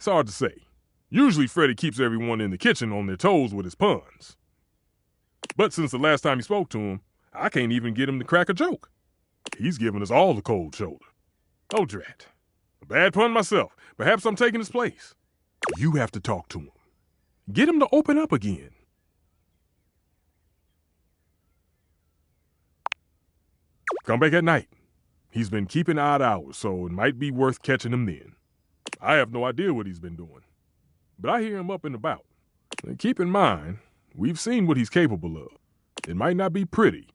It's hard to say. Usually Freddy keeps everyone in the kitchen on their toes with his puns. But since the last time you spoke to him, I can't even get him to crack a joke. He's giving us all the cold shoulder. Oh, drat. A bad pun myself. Perhaps I'm taking his place. You have to talk to him. Get him to open up again. Come back at night. He's been keeping odd hours, so it might be worth catching him then. I have no idea what he's been doing, but I hear him up and about. And keep in mind, we've seen what he's capable of. It might not be pretty.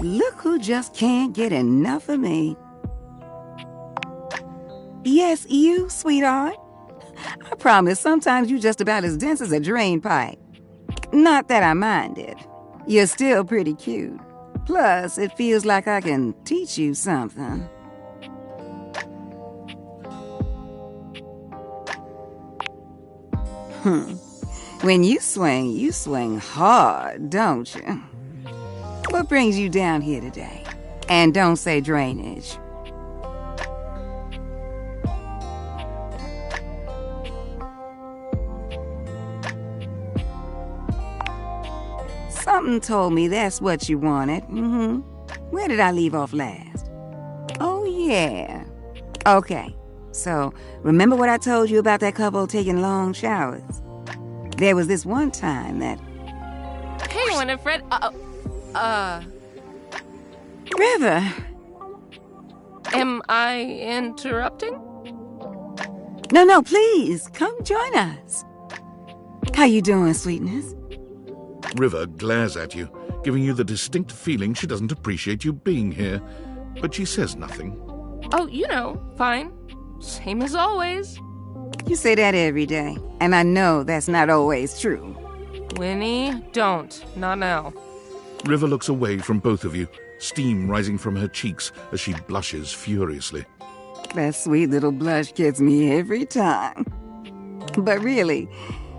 Look who just can't get enough of me. Yes, you, sweetheart. I promise sometimes you're just about as dense as a drain pipe. Not that I minded. You're still pretty cute. Plus, it feels like I can teach you something. When you swing hard, don't you? What brings you down here today? And don't say drainage. Something told me that's what you wanted. Where did I leave off last? Oh, yeah. Okay, so remember what I told you about that couple taking long showers? There was this one time that... Hey, Winifred. River. Am I interrupting? No, please, come join us. How you doing, sweetness? River glares at you, giving you the distinct feeling she doesn't appreciate you being here, but she says nothing. Oh, fine. Same as always. You say that every day, and I know that's not always true. Winnie, don't. Not now. River looks away from both of you, steam rising from her cheeks as she blushes furiously. That sweet little blush gets me every time. But really,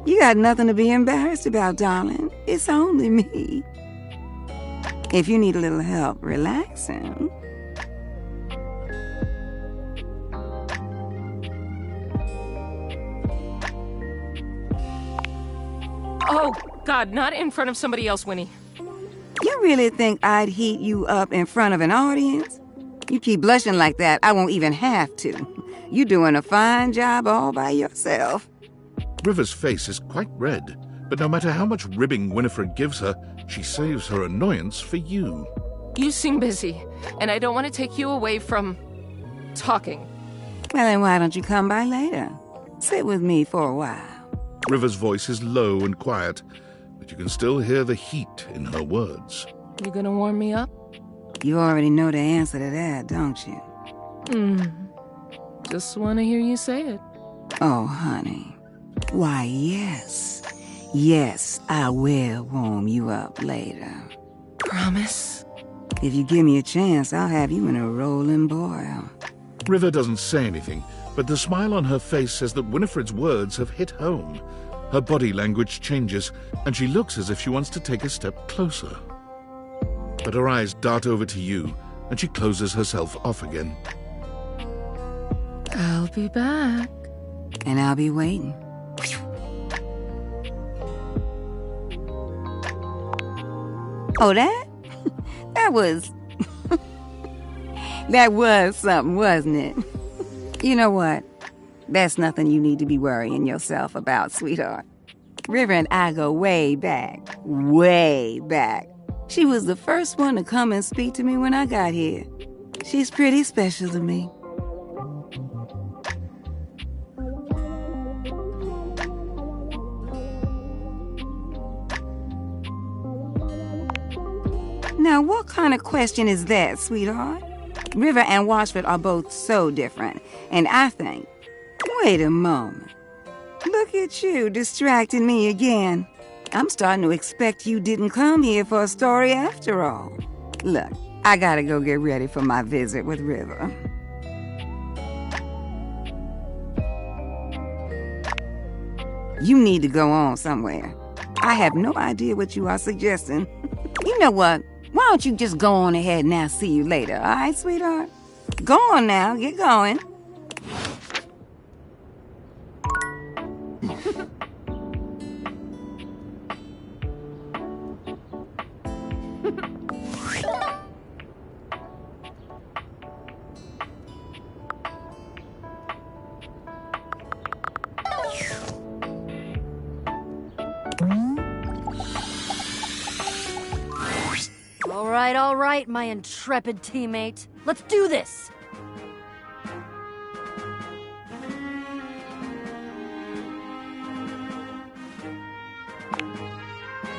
you got nothing to be embarrassed about, darling. It's only me. If you need a little help relaxing... Oh, God, not in front of somebody else, Winnie. You really think I'd heat you up in front of an audience? You keep blushing like that, I won't even have to. You're doing a fine job all by yourself. River's face is quite red, but no matter how much ribbing Winifred gives her, she saves her annoyance for you. You seem busy, and I don't want to take you away from... talking. Well, then why don't you come by later? Sit with me for a while. River's voice is low and quiet, but you can still hear the heat in her words. You gonna warm me up? You already know the answer to that, don't you? Just want to hear you say it. Oh, honey. Why, yes. Yes, I will warm you up later. Promise? If you give me a chance, I'll have you in a rolling boil. River doesn't say anything, but the smile on her face says that Winifred's words have hit home. Her body language changes, and she looks as if she wants to take a step closer. But her eyes dart over to you, and she closes herself off again. I'll be back. And I'll be waiting. Oh, that? That was... that was something, wasn't it? You know what? That's nothing you need to be worrying yourself about, sweetheart. River and I go way back. Way back. She was the first one to come and speak to me when I got here. She's pretty special to me. Now, what kind of question is that, sweetheart? River and Washford are both so different, and I think... Wait a moment. Look at you, distracting me again. I'm starting to expect you didn't come here for a story after all. Look, I gotta go get ready for my visit with River. You need to go on somewhere. I have no idea what you are suggesting. You know what? Why don't you just go on ahead and I'll see you later, all right, sweetheart? Go on now, get going. All right, my intrepid teammate. Let's do this!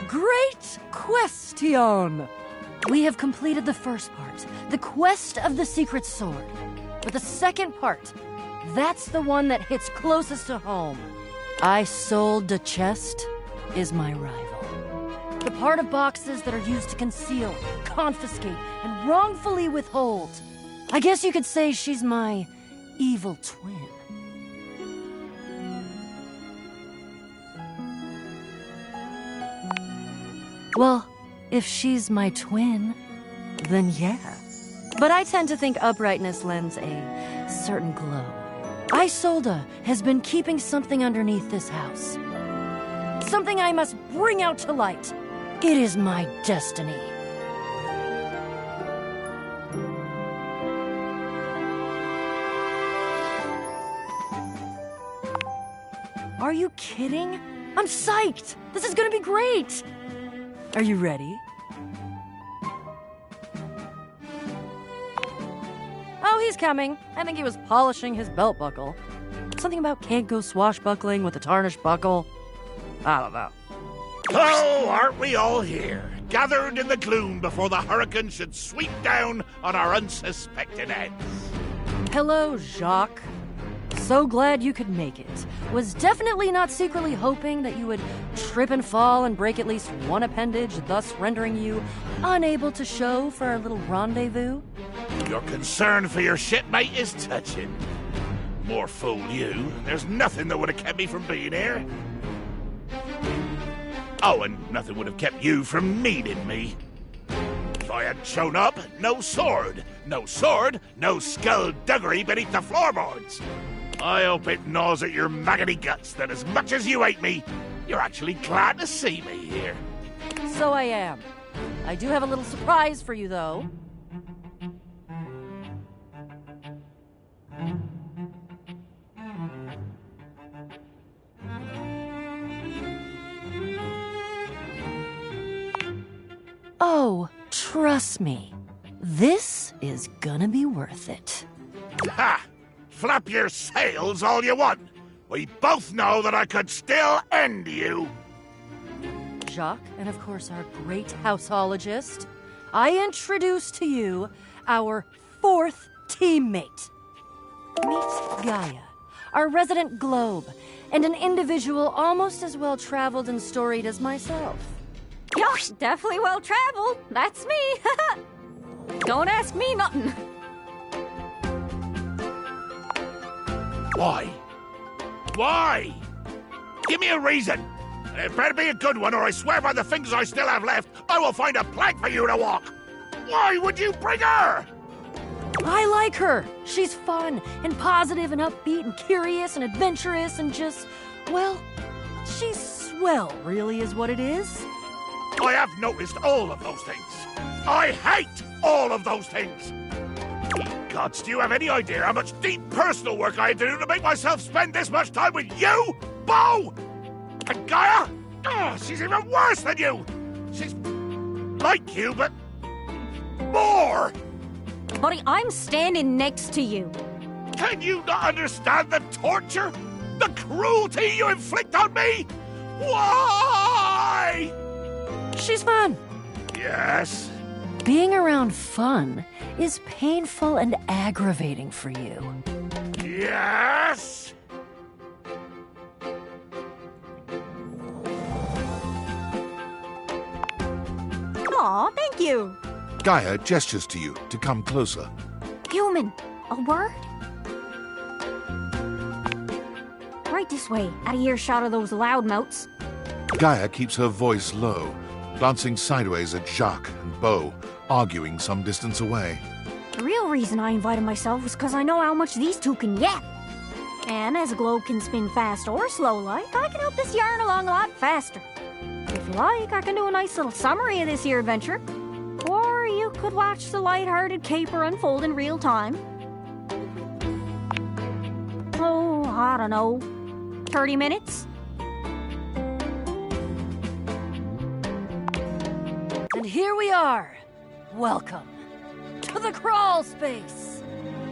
Great question! We have completed the first part, the quest of the secret sword. But the second part, that's the one that hits closest to home. Isolde de Chest is my rival. The part of boxes that are used to conceal, confiscate, and wrongfully withhold. I guess you could say she's my evil twin. Well, if she's my twin, then yeah. But I tend to think uprightness lends a certain glow. Isolde has been keeping something underneath this house. Something I must bring out to light. It is my destiny. Are you kidding? I'm psyched! This is gonna be great! Are you ready? Oh, he's coming. I think he was polishing his belt buckle. Something about can't go swashbuckling with a tarnished buckle. I don't know. Oh, aren't we all here, gathered in the gloom before the hurricane should sweep down on our unsuspecting heads? Hello, Jacques. So glad you could make it. Was definitely not secretly hoping that you would trip and fall and break at least one appendage, thus rendering you unable to show for our little rendezvous. Your concern for your shipmate is touching. More fool you. There's nothing that would have kept me from being here. Oh, and nothing would have kept you from needing me. If I hadn't shown up, no sword. No sword, no skullduggery beneath the floorboards. I hope it gnaws at your maggoty guts that as much as you hate me, you're actually glad to see me here. So I am. I do have a little surprise for you, though. Oh, trust me. This is gonna be worth it. Ha! Flap your sails all you want. We both know that I could still end you. Jacques, and of course our great houseologist, I introduce to you our fourth teammate. Meet Gaia, our resident globe, and an individual almost as well-traveled and storied as myself. Yo, definitely well-traveled. That's me. Don't ask me nothing. Why? Why? Give me a reason. It better be a good one, or I swear by the fingers I still have left, I will find a plank for you to walk. Why would you bring her? I like her. She's fun and positive and upbeat and curious and adventurous and just, well, she's swell, really is what it is. I have noticed all of those things. I hate all of those things. Gods, do you have any idea how much deep personal work I had to do to make myself spend this much time with you, Bo? And Gaia? Oh, she's even worse than you. She's like you, but more. Buddy, I'm standing next to you. Can you not understand the torture? The cruelty you inflict on me? Why? She's fun. Yes. Being around fun is painful and aggravating for you. Yes. Aw, thank you. Gaia gestures to you to come closer. Human, a word? Right this way, out of earshot of those loudmouths. Gaia keeps her voice low, glancing sideways at Jacques and Bo, arguing some distance away. The real reason I invited myself was because I know how much these two can yap. And as a globe can spin fast or slow like, I can help this yarn along a lot faster. If you like, I can do a nice little summary of this here adventure. Or you could watch the light-hearted caper unfold in real time. Oh, I don't know. 30 minutes? And here we are. Welcome to the crawl space.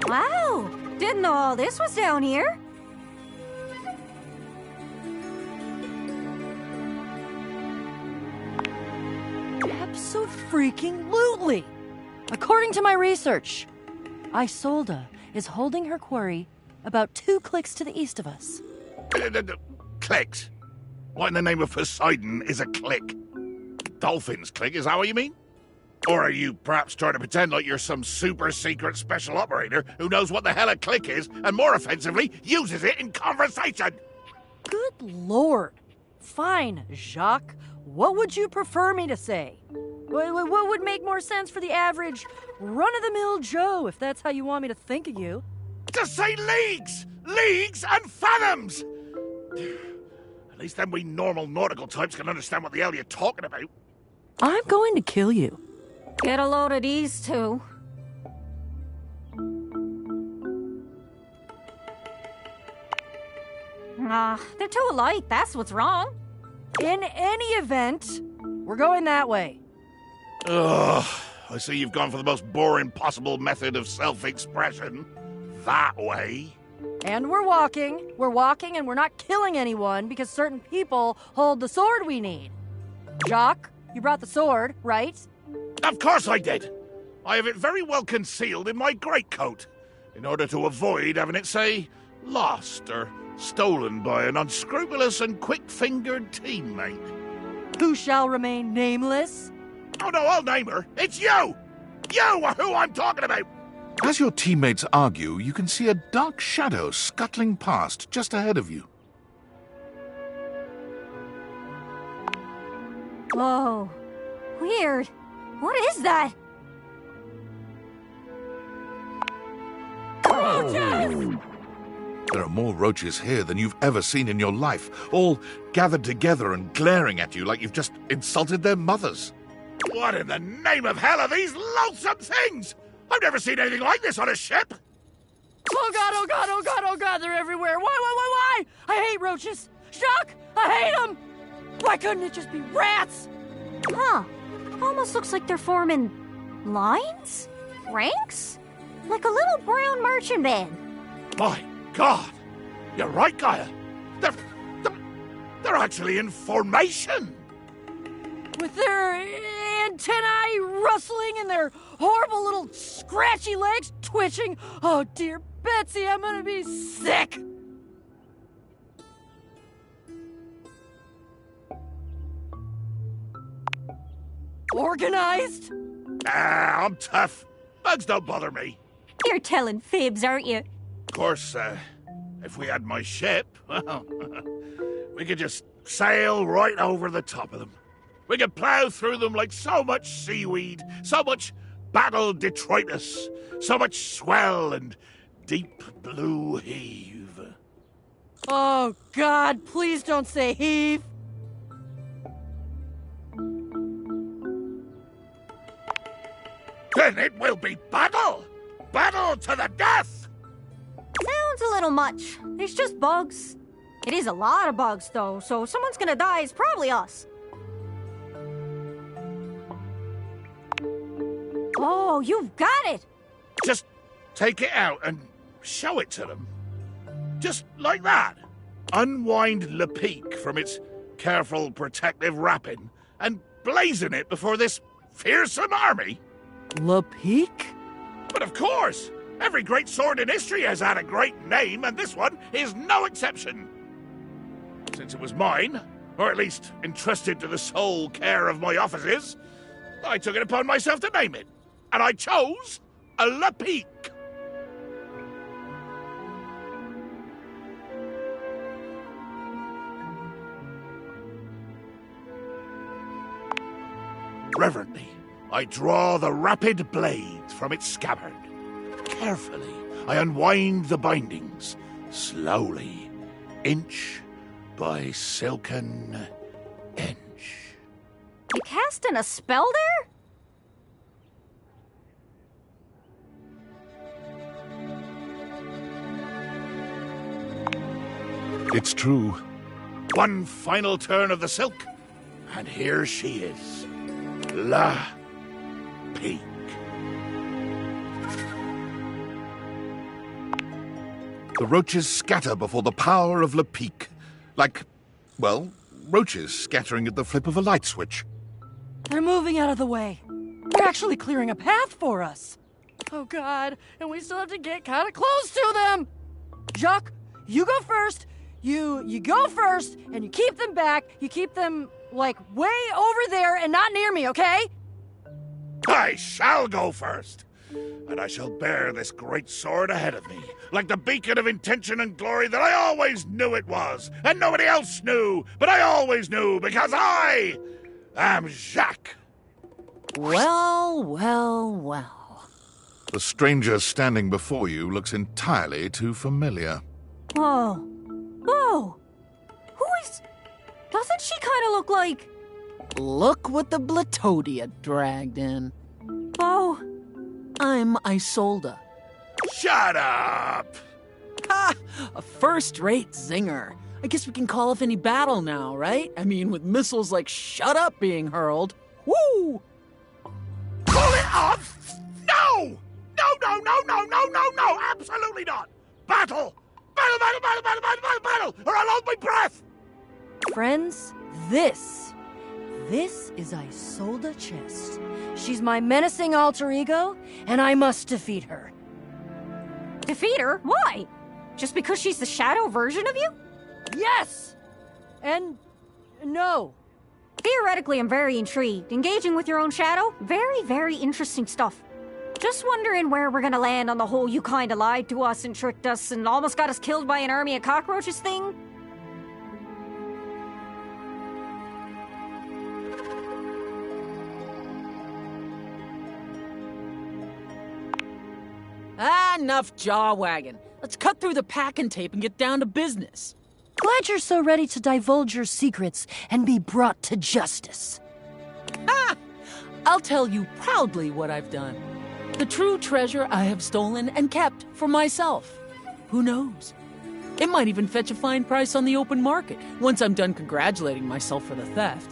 Wow, didn't know all this was down here. Abso-freaking-lutely. According to my research, Isolde is holding her quarry about 2 clicks to the east of us. Clicks? What in the name of Poseidon is a click? Dolphin's click, is that what you mean? Or are you perhaps trying to pretend like you're some super secret special operator who knows what the hell a click is and, more offensively, uses it in conversation? Good lord. Fine, Jacques. What would you prefer me to say? What would make more sense for the average run-of-the-mill Joe, if that's how you want me to think of you? To say leagues! Leagues and fathoms! At least then we normal nautical types can understand what the hell you're talking about. I'm going to kill you. Get a load of these two. They're too alike, that's what's wrong. In any event, we're going that way. Ugh, I see you've gone for the most boring possible method of self-expression. That way. And we're walking, and we're not killing anyone because certain people hold the sword we need. Jacques, you brought the sword, right? Of course I did. I have it very well concealed in my greatcoat, in order to avoid having it, say, lost or stolen by an unscrupulous and quick-fingered teammate. Who shall remain nameless? Oh no, I'll name her. It's you! You are who I'm talking about! As your teammates argue, you can see a dark shadow scuttling past just ahead of you. Whoa. Weird. What is that? Roaches! There are more roaches here than you've ever seen in your life, all gathered together and glaring at you like you've just insulted their mothers. What in the name of hell are these loathsome things? I've never seen anything like this on a ship. Oh god, oh god, oh god, oh god, they're everywhere. Why? I hate roaches. Jacques, I hate them. Why couldn't it just be rats? Huh. Almost looks like they're forming lines? Ranks? Like a little brown marching band. My God! You're right, Gaia. They're actually in formation. With their antennae rustling and their horrible little scratchy legs twitching. Oh dear Betsy, I'm gonna be sick. Organized? I'm tough. Bugs don't bother me. You're telling fibs, aren't you? Of course, if we had my ship, well, we could just sail right over the top of them. We could plow through them like so much seaweed, so much battle detritus, so much swell and deep blue heave. Oh God, please don't say heave. Then it will be battle! Battle to the death! Sounds a little much. It's just bugs. It is a lot of bugs, though, so if someone's gonna die, it's probably us. Oh, you've got it! Just take it out and show it to them. Just like that. Unwind Lepique from its careful protective wrapping and blazon it before this fearsome army. Lepique? But of course! Every great sword in history has had a great name, and this one is no exception. Since it was mine, or at least entrusted to the sole care of my offices, I took it upon myself to name it. And I chose a Lepique. Reverently, I draw the rapid blade from its scabbard. Carefully, I unwind the bindings, slowly, inch by silken inch. You casting a spell there? It's true. One final turn of the silk, and here she is. La Peak. The roaches scatter before the power of Lepique. Like, well, roaches scattering at the flip of a light switch. They're moving out of the way. They're actually clearing a path for us. Oh, God. And we still have to get kind of close to them. Jacques, you go first. You go first, and you keep them back. You keep them, like, way over there and not near me, okay? I shall go first, and I shall bear this great sword ahead of me, like the beacon of intention and glory that I always knew it was, and nobody else knew, but I always knew because I am Jacques. Well, well, well. The stranger standing before you looks entirely too familiar. Whoa. Whoa! Who is... Doesn't she kind of look like... Look what the Blatodia dragged in. Oh. I'm Isolde. Shut up! Ha! A first-rate zinger. I guess we can call off any battle now, right? I mean, with missiles like Shut Up being hurled. Woo! Call it off? No! No! Absolutely not! Battle! Battle! Or I'll hold my breath! Friends, this is Isolde Chest. She's my menacing alter ego, and I must defeat her. Defeat her? Why? Just because she's the shadow version of you? Yes! And no. Theoretically, I'm very intrigued. Engaging with your own shadow? Very, very interesting stuff. Just wondering where we're gonna land on the whole you kinda lied to us and tricked us and almost got us killed by an army of cockroaches thing. Enough jaw-wagging. Let's cut through the packing tape and get down to business. Glad you're so ready to divulge your secrets and be brought to justice. I'll tell you proudly what I've done. The true treasure I have stolen and kept for myself. Who knows? It might even fetch a fine price on the open market once I'm done congratulating myself for the theft.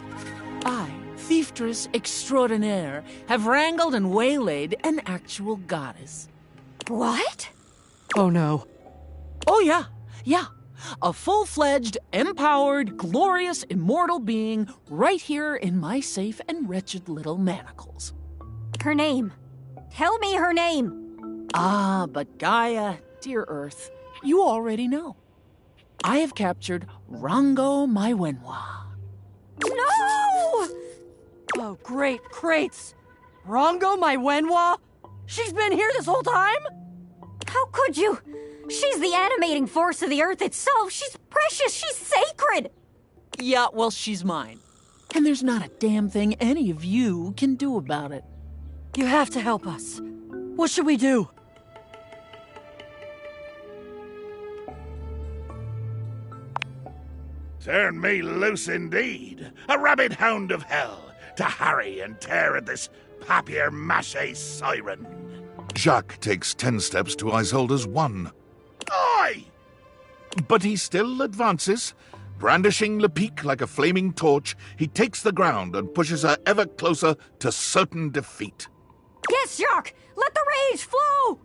I, Thieftess Extraordinaire, have wrangled and waylaid an actual goddess. What? Oh no. Oh yeah. A full-fledged, empowered, glorious, immortal being right here in my safe and wretched little manacles. Her name. Tell me her name. But Gaia, dear Earth, you already know. I have captured Rango Maiwenwa. No! Oh, great crates. Rango Maiwenwa? She's been here this whole time? How could you? She's the animating force of the Earth itself. She's precious. She's sacred. Yeah, well, she's mine. And there's not a damn thing any of you can do about it. You have to help us. What should we do? Turn me loose indeed, a rabid hound of hell, to harry and tear at this papier-mâché siren. Jacques takes 10 steps to Isolde's 1. Oi! But he still advances. Brandishing Lepic like a flaming torch, he takes the ground and pushes her ever closer to certain defeat. Yes, Jacques! Let the rage flow!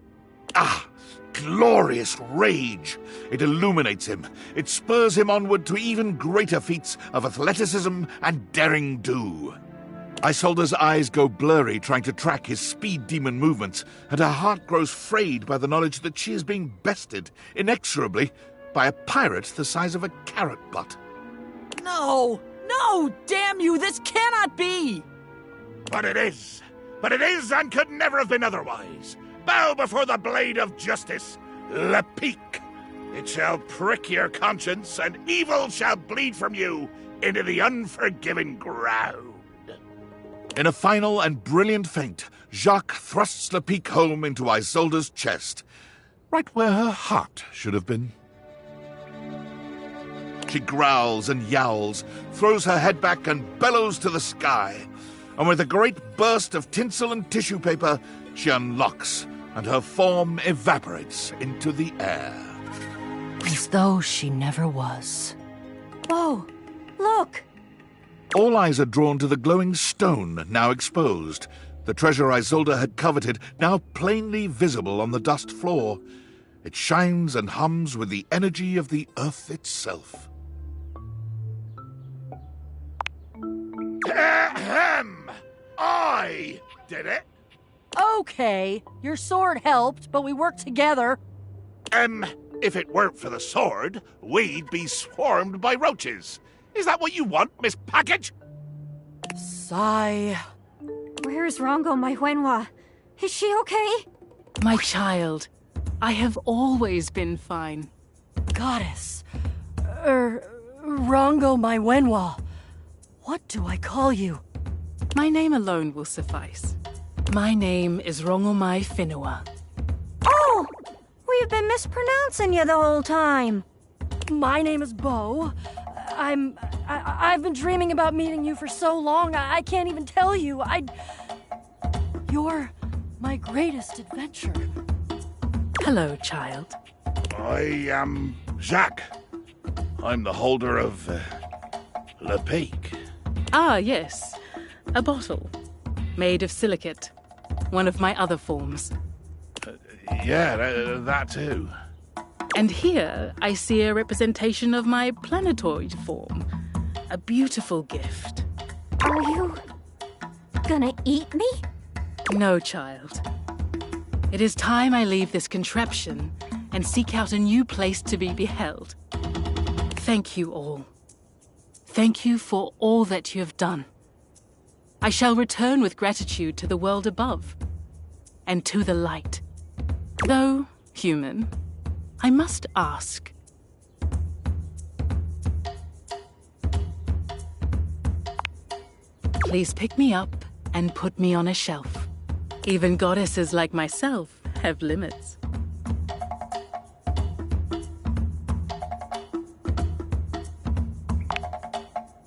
Ah! Glorious rage! It illuminates him. It spurs him onward to even greater feats of athleticism and daring do. Isolde's eyes go blurry trying to track his speed demon movements, and her heart grows frayed by the knowledge that she is being bested, inexorably, by a pirate the size of a carrot butt. No! No! Damn you! This cannot be! But it is! But it is and could never have been otherwise! Bow before the blade of justice, Lepic! It shall prick your conscience, and evil shall bleed from you into the unforgiving ground. In a final and brilliant feint, Jacques thrusts Lepic home into Isolde's chest, right where her heart should have been. She growls and yowls, throws her head back and bellows to the sky, and with a great burst of tinsel and tissue paper, she unlocks, and her form evaporates into the air. As though she never was. Whoa! Look! All eyes are drawn to the glowing stone, now exposed. The treasure Isolde had coveted, now plainly visible on the dust floor. It shines and hums with the energy of the earth itself. Ahem! I did it! Okay, your sword helped, but we worked together. If it weren't for the sword, we'd be swarmed by roaches. Is that what you want, Miss Package? Sigh. Where's Rongo, my Wenhua? Is she okay? My child, I have always been fine. Goddess. Rongo, my Wenhua. What do I call you? My name alone will suffice. My name is Rongomai Whenua. Oh! We've been mispronouncing you the whole time. My name is Bo. I've been dreaming about meeting you for so long, I can't even tell you. You're my greatest adventure. Hello, child. I am Jacques. I'm the holder of Lepic. Ah, yes. A bottle. Made of silicate. One of my other forms. Yeah, that too. And here I see a representation of my planetoid form. A beautiful gift. Are you gonna eat me? No, child. It is time I leave this contraption and seek out a new place to be beheld. Thank you all. Thank you for all that you have done. I shall return with gratitude to the world above and to the light. Though human, I must ask. Please pick me up and put me on a shelf. Even goddesses like myself have limits.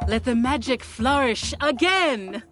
Let the magic flourish again!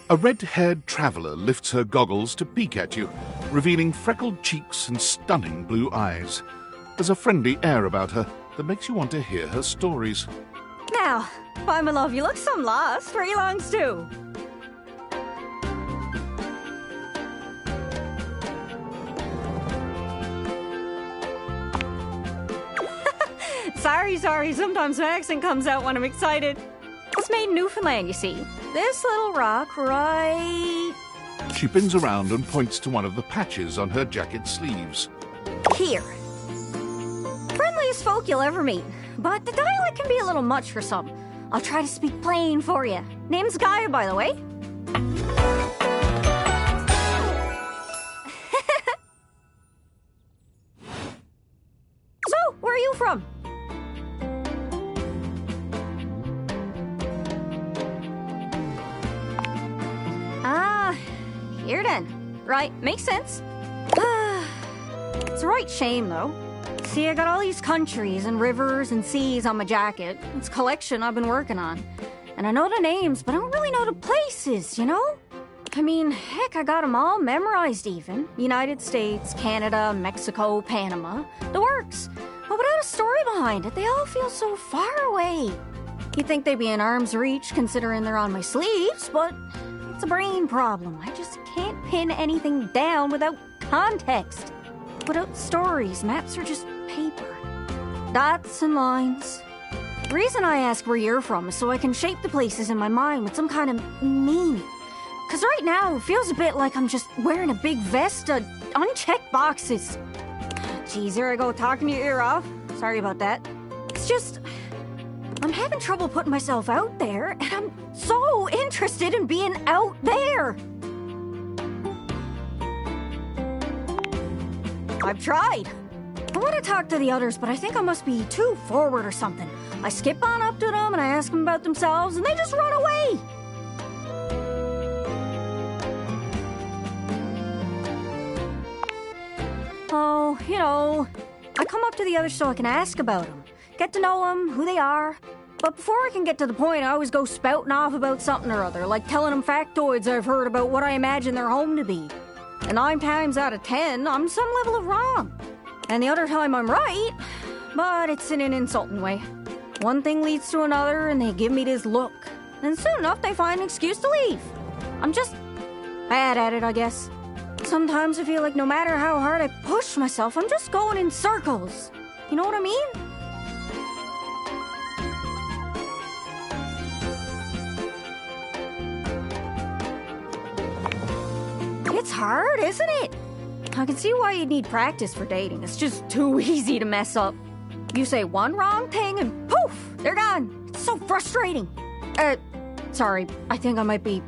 A red-haired traveler lifts her goggles to peek at you, revealing freckled cheeks and stunning blue eyes. There's a friendly air about her that makes you want to hear her stories. Now, Bye, my love. You look some lost. Where you longs to? Sorry. Sometimes my accent comes out when I'm excited. It's made in Newfoundland, you see. This little rock right... She bends around and points to one of the patches on her jacket sleeves. here. Friendliest folk you'll ever meet, but the dialect can be a little much for some. I'll try to speak plain for you. Name's Gaia, by the way. So, where are you from? Ah, here then. Right, makes sense. It's a right shame, though. See, I got all these countries and rivers and seas on my jacket. It's a collection I've been working on. And I know the names, but I don't really know the places, you know? I mean, heck, I got them all memorized even. United States, Canada, Mexico, Panama. The works. But without a story behind it, they all feel so far away. You'd think they'd be in arm's reach, considering they're on my sleeves, but it's a brain problem. I just can't pin anything down without context. Without stories, maps are just paper. Dots and lines. The reason I ask where you're from is so I can shape the places in my mind with some kind of meaning. Because right now, it feels a bit like I'm just wearing a big vest of unchecked boxes. Geez, here I go talking your ear off. Sorry about that. It's just... I'm having trouble putting myself out there, and I'm so interested in being out there. I've tried. I want to talk to the others, but I think I must be too forward or something. I skip on up to them and I ask them about themselves, and they just run away. Oh, you know, I come up to the others so I can ask about them, get to know them, who they are. But before I can get to the point, I always go spouting off about something or other, like telling them factoids I've heard about what I imagine their home to be. And 9 times out of 10, I'm some level of wrong. And the other time I'm right, but it's in an insulting way. One thing leads to another, and they give me this look. And soon enough, they find an excuse to leave. I'm just bad at it, I guess. Sometimes I feel like no matter how hard I push myself, I'm just going in circles. You know what I mean? It's hard, isn't it? I can see why you'd need practice for dating. It's just too easy to mess up. You say one wrong thing and poof, they're gone. It's so frustrating. Sorry, I think I might be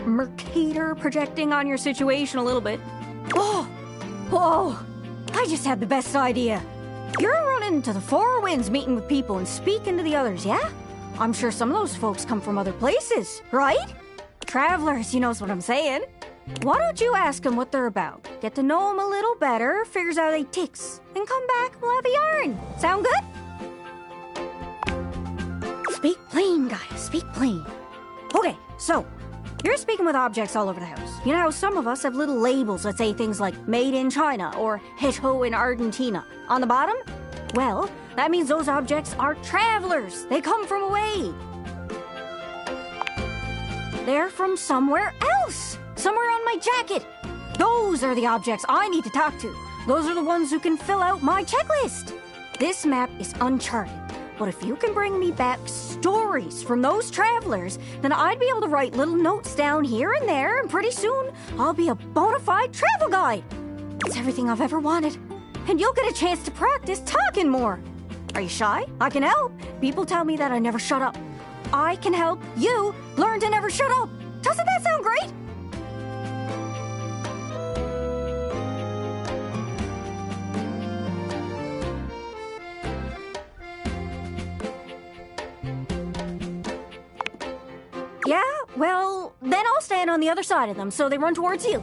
Mercator projecting on your situation a little bit. Oh, I just had the best idea. You're running into the Four Winds meeting with people and speaking to the others, yeah? I'm sure some of those folks come from other places, right? Travelers, you knows what I'm saying. Why don't you ask them what they're about? Get to know them a little better, figures out they ticks, then come back and we'll have a yarn. Sound good? Speak plain, guys, speak plain. Okay, so, you're speaking with objects all over the house. You know how some of us have little labels that say things like made in China or Hecho in Argentina on the bottom? Well, that means those objects are travelers. They come from away. They're from somewhere else. Somewhere on my jacket. Those are the objects I need to talk to. Those are the ones who can fill out my checklist. This map is uncharted, but if you can bring me back stories from those travelers, then I'd be able to write little notes down here and there, and pretty soon I'll be a bona fide travel guide. It's everything I've ever wanted, and you'll get a chance to practice talking more. Are you shy? I can help. People tell me that I never shut up. I can help you learn to never shut up. Doesn't that sound great? Yeah, well, then I'll stand on the other side of them so they run towards you.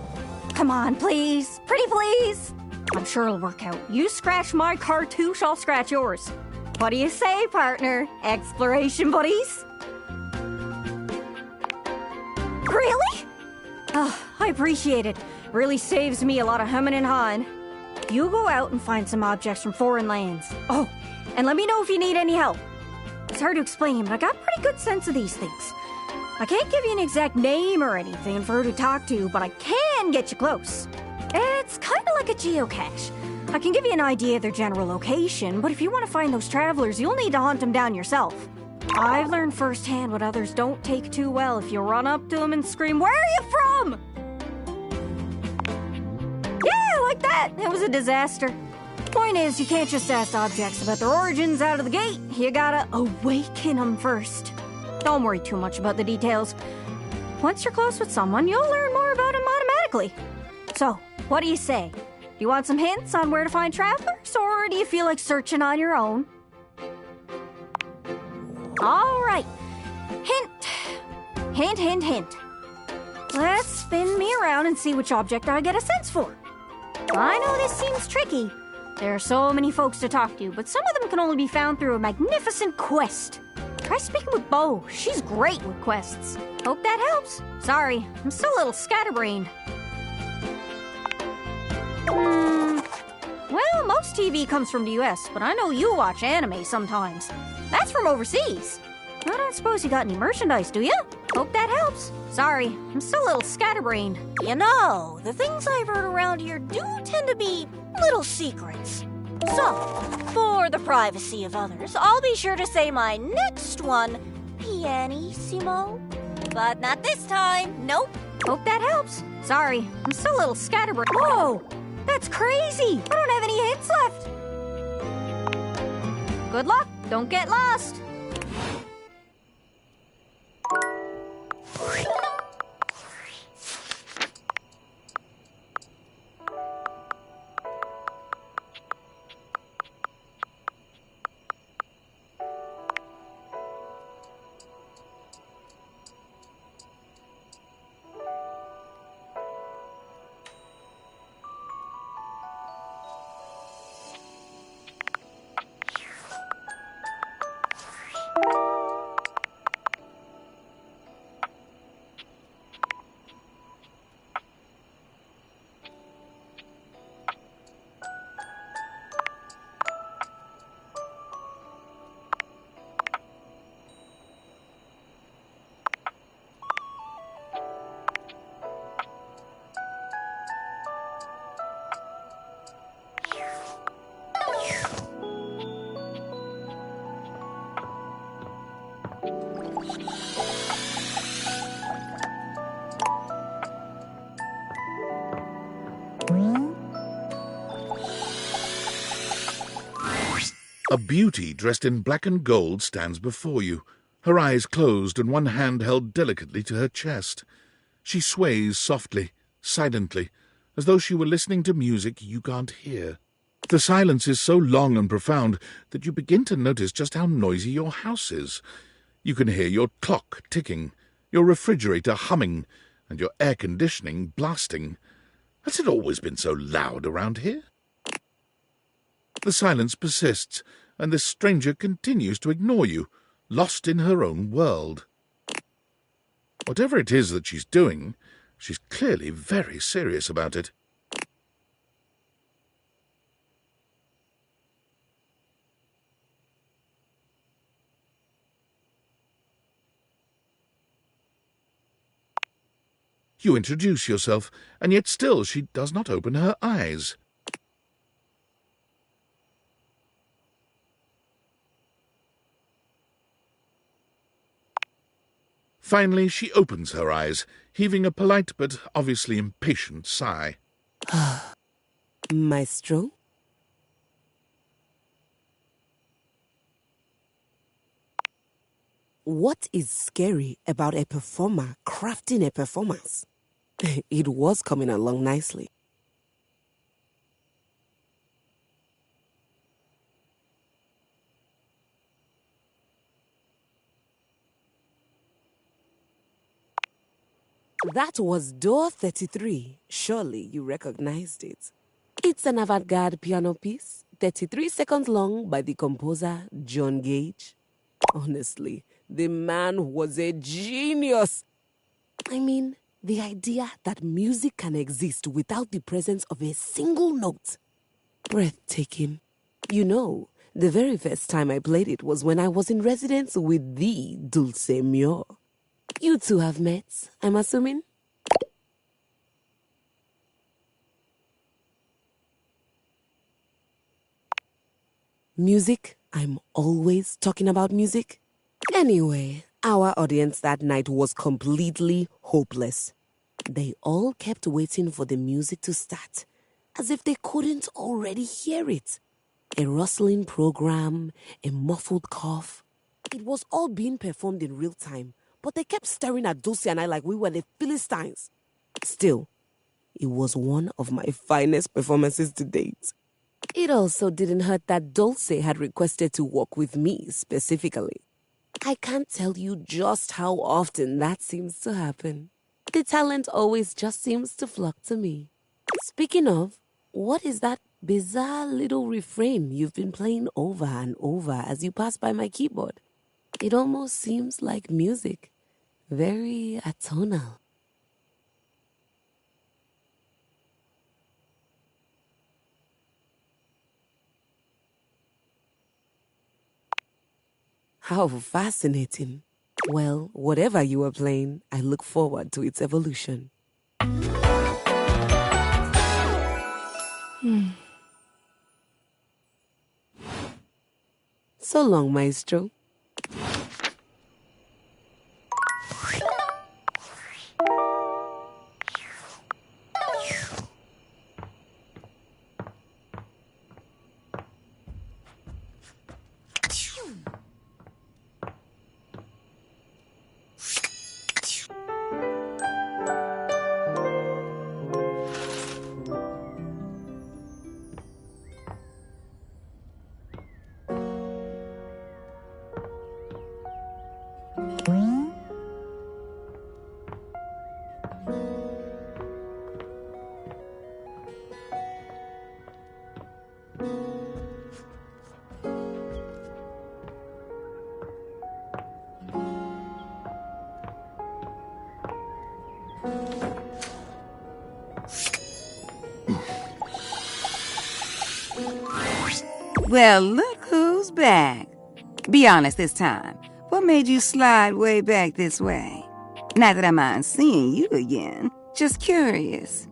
Come on, please. Pretty please. I'm sure it'll work out. You scratch my cartouche, I'll scratch yours. What do you say, partner? Exploration buddies? Really? Oh, I appreciate it. Really saves me a lot of humming and hawing. You go out and find some objects from foreign lands. Oh, and let me know if you need any help. It's hard to explain, but I got a pretty good sense of these things. I can't give you an exact name or anything for her to talk to, but I can get you close. It's kind of like a geocache. I can give you an idea of their general location, but if you want to find those travelers, you'll need to hunt them down yourself. I've learned firsthand what others don't take too well if you run up to them and scream, "Where are you from?" Yeah, like that. It was a disaster. Point is, you can't just ask objects about their origins out of the gate. You gotta awaken them first. Don't worry too much about the details. Once you're close with someone, you'll learn more about them automatically. So, what do you say? Do you want some hints on where to find travelers, or do you feel like searching on your own? All right. Hint. Hint, hint, hint. Let's spin me around and see which object I get a sense for. I know this seems tricky. There are so many folks to talk to, but some of them can only be found through a magnificent quest. Try speaking with Bo. She's great with quests. Hope that helps. Sorry, I'm still a little scatterbrained. Well, most TV comes from the US, but I know you watch anime sometimes. That's from overseas. I don't suppose you got any merchandise, do you? Hope that helps. Sorry, I'm still a little scatterbrained. You know, the things I've heard around here do tend to be little secrets. So, for the privacy of others, I'll be sure to say my next one pianissimo. But not this time. Nope. Hope that helps. Sorry, I'm still a little scatterbrained. Whoa! That's crazy! I don't have any hints left. Good luck. Don't get lost. A beauty dressed in black and gold stands before you, her eyes closed and one hand held delicately to her chest. She sways softly, silently, as though she were listening to music you can't hear. The silence is so long and profound that you begin to notice just how noisy your house is. You can hear your clock ticking, your refrigerator humming, and your air conditioning blasting. Has it always been so loud around here? The silence persists, and this stranger continues to ignore you, lost in her own world. Whatever it is that she's doing, she's clearly very serious about it. You introduce yourself, and yet still she does not open her eyes. Finally, she opens her eyes, heaving a polite but obviously impatient sigh. Maestro? What is scary about a performer crafting a performance? It was coming along nicely. That was door 33. Surely you recognized it. It's an avant-garde piano piece, 33 seconds long, by the composer John Gage. Honestly, the man was a genius. I mean, the idea that music can exist without the presence of a single note. Breathtaking. You know, The very first time I played it was when I was in residence with the Dulce Mio. You two have met, I'm assuming? Music? I'm always talking about music. Anyway, our audience that night was completely hopeless. They all kept waiting for the music to start, as if they couldn't already hear it. A rustling program, a muffled cough. It was all being performed in real time, but they kept staring at Dulce and I like we were the Philistines. Still, it was one of my finest performances to date. It also didn't hurt that Dulce had requested to work with me specifically. I can't tell you just how often that seems to happen. The talent always just seems to flock to me. Speaking of, what is that bizarre little refrain you've been playing over and over as you pass by my keyboard? It almost seems like music. Very atonal. How fascinating. Well, whatever you are playing, I look forward to its evolution. So long, Maestro. Well, look who's back. Be honest this time. What made you slide way back this way? Not that I mind seeing you again. Just curious.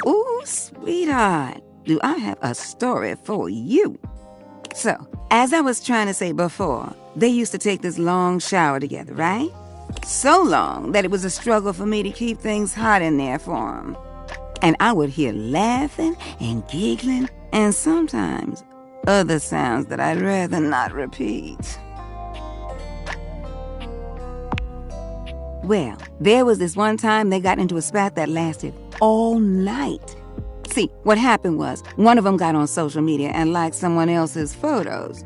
Ooh, sweetheart. Do I have a story for you? So, as I was trying to say before, they used to take this long shower together, right? So long that it was a struggle for me to keep things hot in there for him. And I would hear laughing and giggling and sometimes other sounds that I'd rather not repeat. Well, there was this one time they got into a spat that lasted all night. See, what happened was one of them got on social media and liked someone else's photos.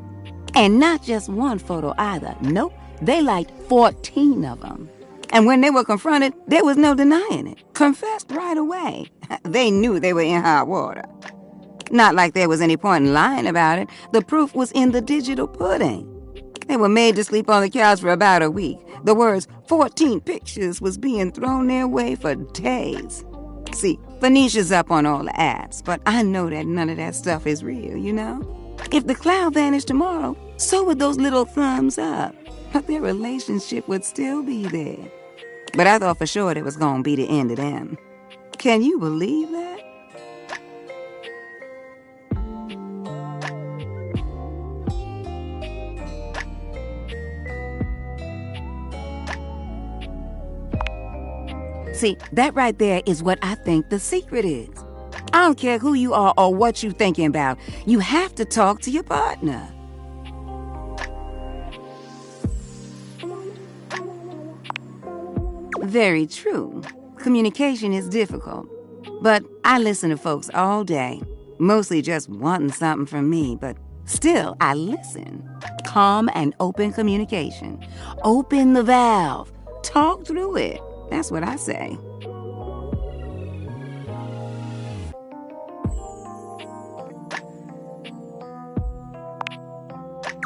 And not just one photo either. Nope. They liked 14 of them. And when they were confronted, there was no denying it. Confessed right away. They knew they were in hot water. Not like there was any point in lying about it. The proof was in the digital pudding. They were made to sleep on the couch for about a week. The words 14 pictures was being thrown their way for days. See, Phoenicia's up on all the apps, but I know that none of that stuff is real, you know? If the cloud vanished tomorrow, so would those little thumbs up. But their relationship would still be there. But I thought for sure it was going to be the end of them. Can you believe that? See, that right there is what I think the secret is. I don't care who you are or what you're thinking about. You have to talk to your partner. Very true. Communication is difficult. But I listen to folks all day, mostly just wanting something from me, but still I listen. Calm and open communication. Open the valve. Talk through it. That's what I say.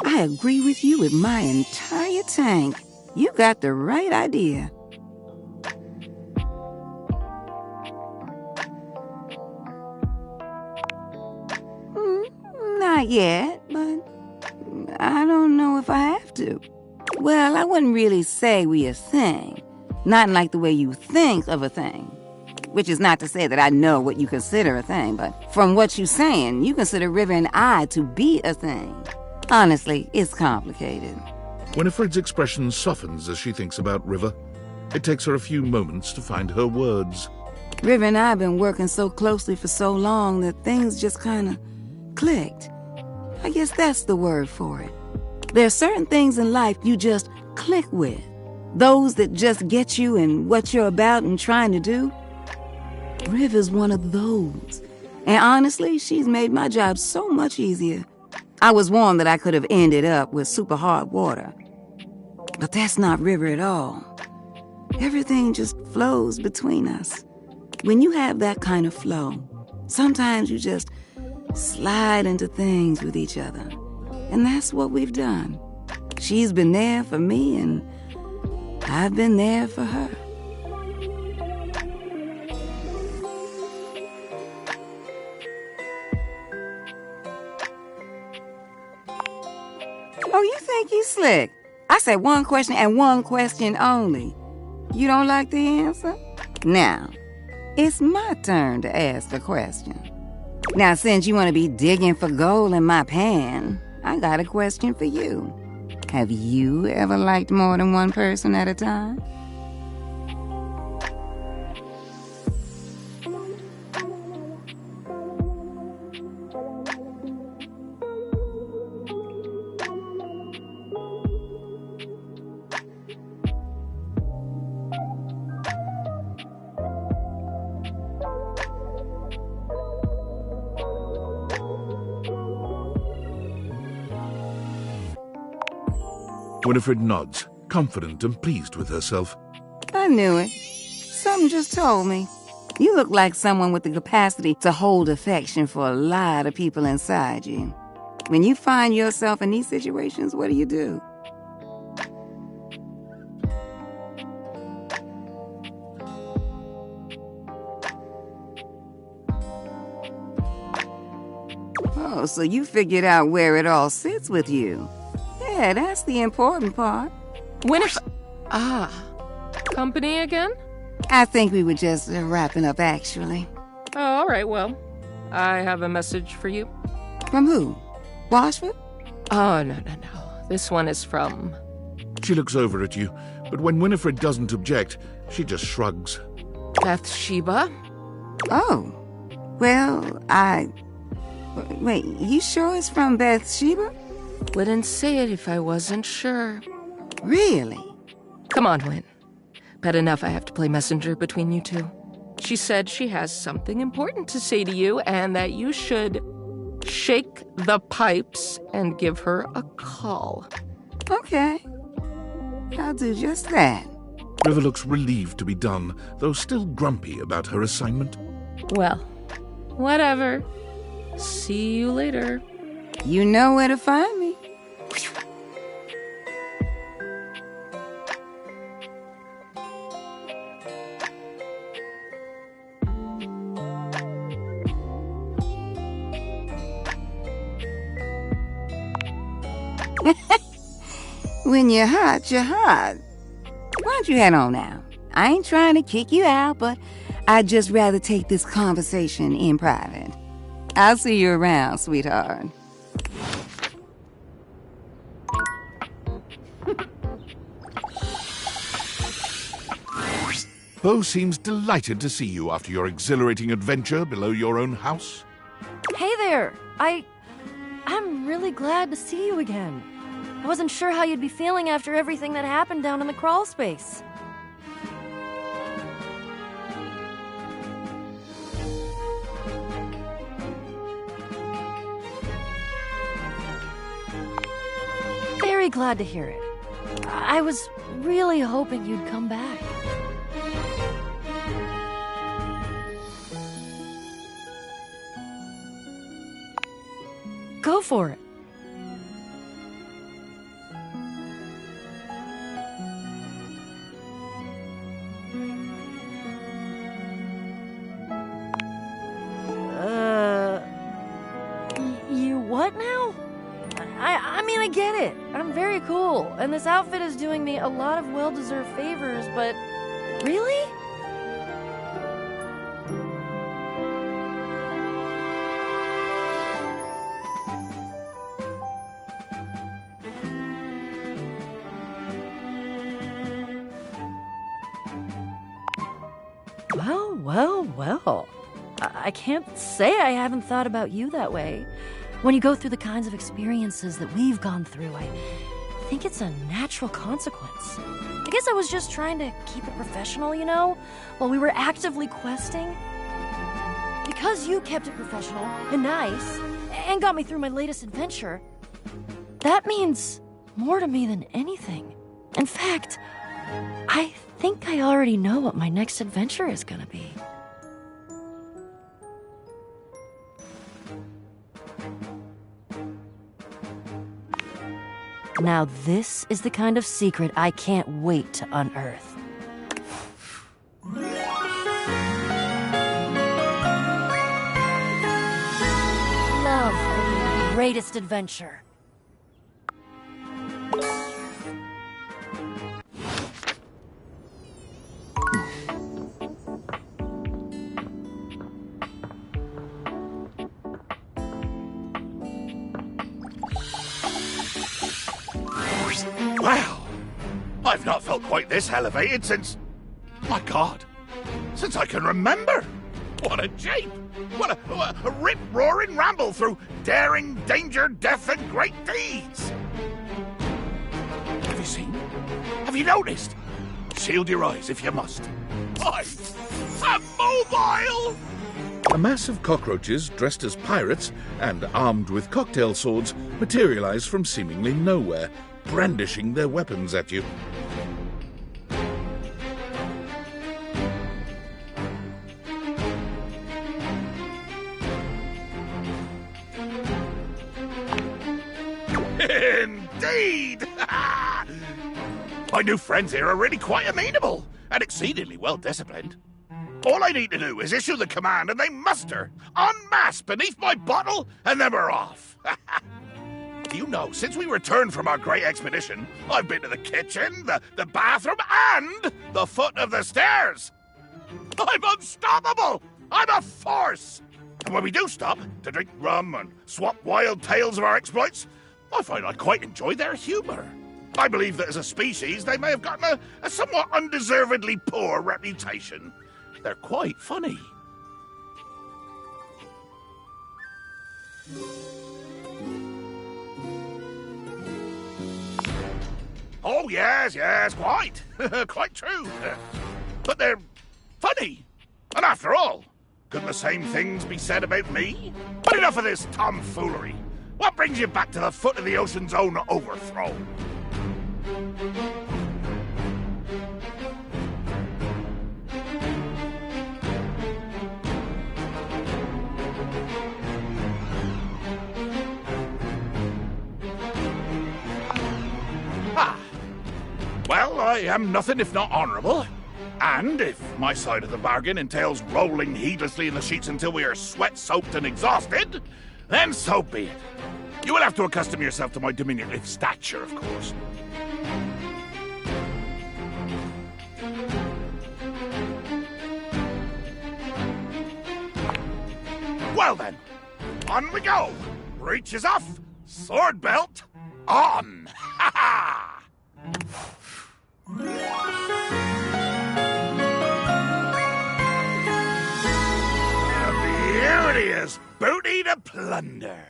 I agree with you with my entire tank. You got the right idea. Not yet, but I don't know if I have to. Well, I wouldn't really say we a thing. Not in like the way you think of a thing. Which is not to say that I know what you consider a thing, but from what you're saying, you consider River and I to be a thing. Honestly, it's complicated. Winifred's expression softens as she thinks about River. It takes her a few moments to find her words. River and I have been working so closely for so long that things just kind of clicked. I guess that's the word for it. There are certain things in life you just click with. Those that just get you in what you're about and trying to do. River's one of those. And honestly, she's made my job so much easier. I was warned that I could have ended up with super hard water. But that's not River at all. Everything just flows between us. When you have that kind of flow, sometimes you just slide into things with each other. And that's what we've done. She's been there for me, and I've been there for her. Oh, you think you slick? I said one question and one question only. You don't like the answer? Now, it's my turn to ask a question. Now, since you want to be digging for gold in my pan, I got a question for you. Have you ever liked more than one person at a time? Winifred nods, confident and pleased with herself. I knew it. Something just told me. You look like someone with the capacity to hold affection for a lot of people inside you. When you find yourself in these situations, what do? Oh, so you figured out where it all sits with you. Yeah, that's the important part. Company again? I think we were just wrapping up, actually. Oh, all right, well, I have a message for you. From who? Washford? Oh, no. This one is from... She looks over at you, but when Winifred doesn't object, she just shrugs. Bathsheba? Oh. Well, Wait, you sure it's from Bathsheba? Wouldn't say it if I wasn't sure. Really? Come on, Win. Bad enough I have to play messenger between you two. She said she has something important to say to you and that you should shake the pipes and give her a call. Okay. I'll do just that. River looks relieved to be done, though still grumpy about her assignment. Well, whatever. See you later. You know where to find me. When you're hot, you're hot. Why don't you head on now? I ain't trying to kick you out, but I'd just rather take this conversation in private. I'll see you around, sweetheart. Bo seems delighted to see you after your exhilarating adventure below your own house. Hey there! I'm really glad to see you again. I wasn't sure how you'd be feeling after everything that happened down in the crawl space. Very glad to hear it. I was really hoping you'd come back. Go for it. You what now? I mean, I get it. I'm very cool, and this outfit is doing me a lot of well-deserved favors, but really? Well. I can't say I haven't thought about you that way. When you go through the kinds of experiences that we've gone through, I think it's a natural consequence. I guess I was just trying to keep it professional, you know, while we were actively questing. Because you kept it professional and nice, and got me through my latest adventure, that means more to me than anything. In fact, I think I already know what my next adventure is gonna be. Now this is the kind of secret I can't wait to unearth. Love the greatest adventure. Wow! I've not felt quite this elevated since... my God! Since I can remember! What a jape! What a rip-roaring ramble through daring, danger, death, and great deeds! Have you seen? Have you noticed? Shield your eyes if you must. I'm mobile! A mass of cockroaches dressed as pirates and armed with cocktail swords materialize from seemingly nowhere, brandishing their weapons at you. Indeed! My new friends here are really quite amenable and exceedingly well disciplined. All I need to do is issue the command and they muster en masse beneath my bottle and then we're off. You know, since we returned from our great expedition, I've been to the kitchen, the bathroom, and the foot of the stairs. I'm unstoppable! I'm a force! And when we do stop to drink rum and swap wild tales of our exploits, I find I quite enjoy their humor. I believe that as a species, they may have gotten a somewhat undeservedly poor reputation. They're quite funny. Oh, yes, quite. Quite true. But they're funny. And after all, couldn't the same things be said about me? But enough of this tomfoolery. What brings you back to the foot of the ocean's own overthrow? Well, I am nothing if not honourable. And if my side of the bargain entails rolling heedlessly in the sheets until we are sweat-soaked and exhausted, then so be it. You will have to accustom yourself to my diminutive stature, of course. Well then, on we go. Breeches off, sword belt on. Ha ha! A beauteous booty to plunder.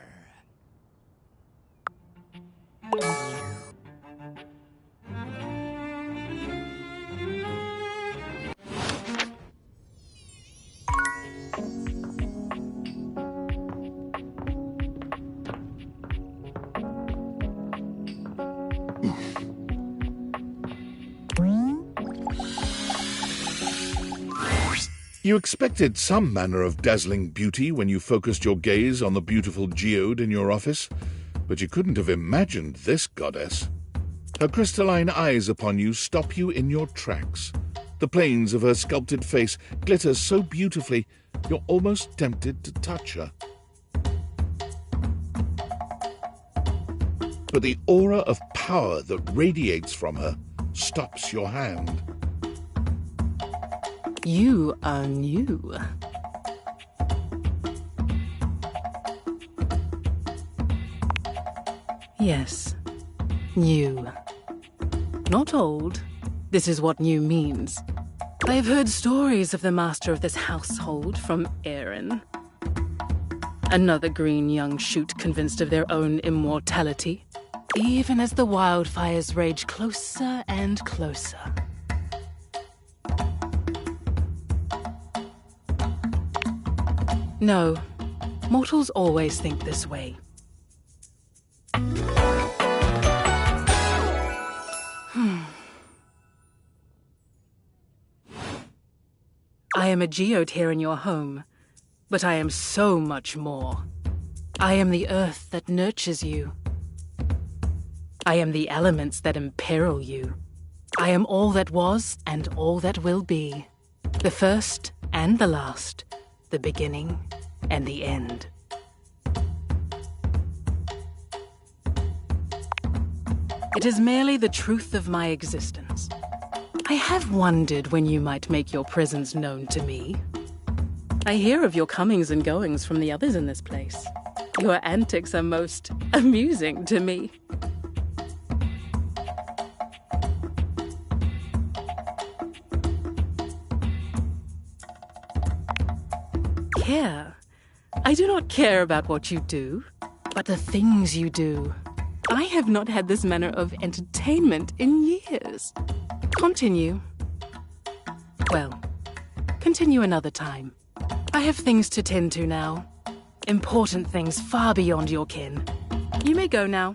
You expected some manner of dazzling beauty when you focused your gaze on the beautiful geode in your office, but you couldn't have imagined this goddess. Her crystalline eyes upon you stop you in your tracks. The planes of her sculpted face glitter so beautifully, you're almost tempted to touch her. but the aura of power that radiates from her stops your hand. You are new. Yes, new. Not old. This is what new means. I have heard stories of the master of this household from Aaron. Another green young shoot convinced of their own immortality, even as the wildfires rage closer and closer. No, mortals always think this way. I am a geode here in your home, but I am so much more. I am the earth that nurtures you. I am the elements that imperil you. I am all that was and all that will be. The first and the last. The beginning and the end. It is merely the truth of my existence. I have wondered when you might make your presence known to me. I hear of your comings and goings from the others in this place. Your antics are most amusing to me. Care? I do not care about what you do, but the things you do. I have not had this manner of entertainment in years. Continue. Well, continue another time. I have things to tend to now. Important things far beyond your kin. You may go now.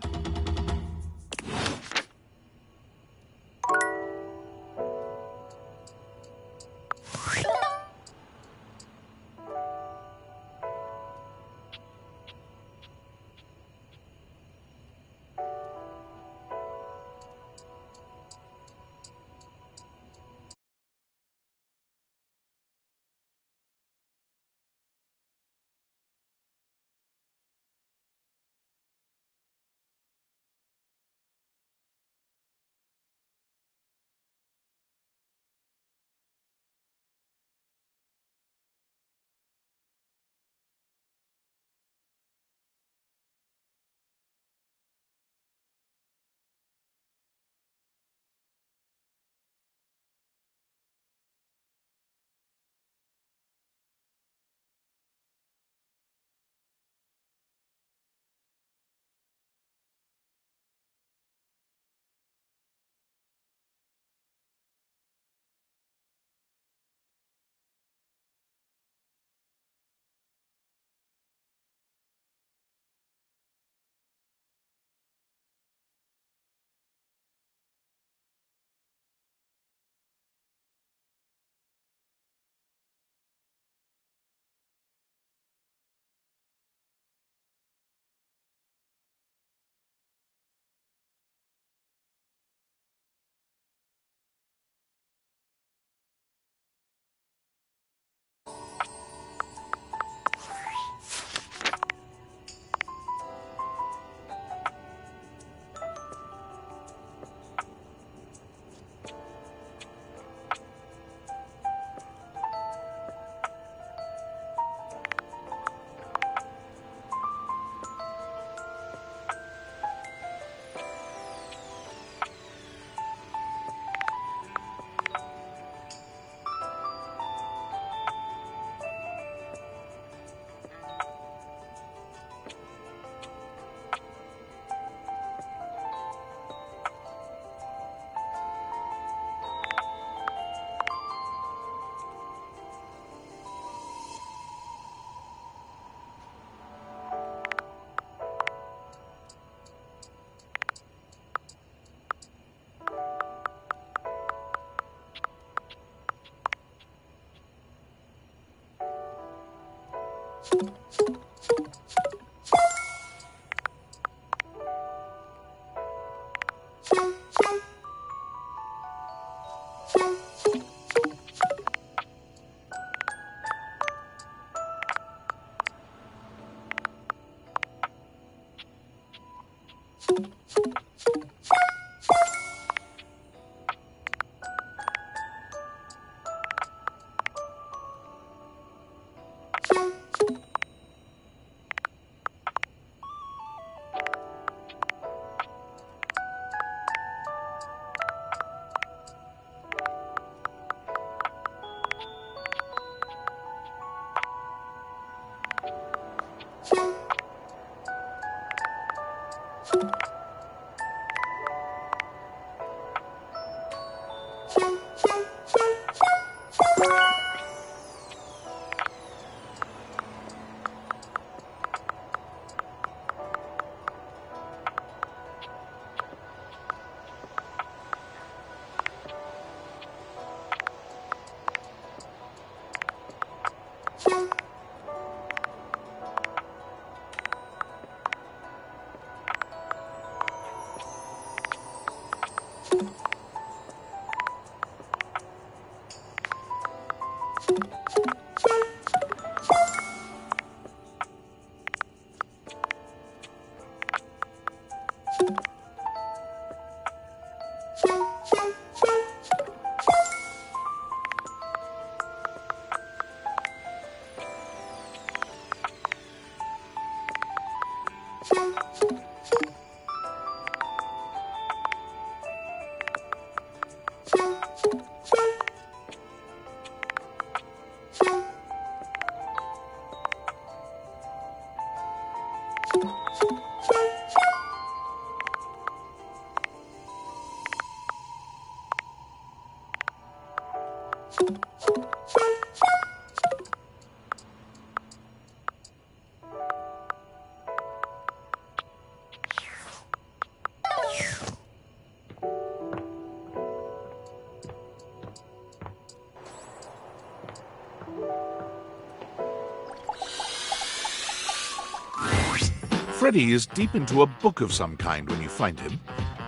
Freddy is deep into a book of some kind when you find him.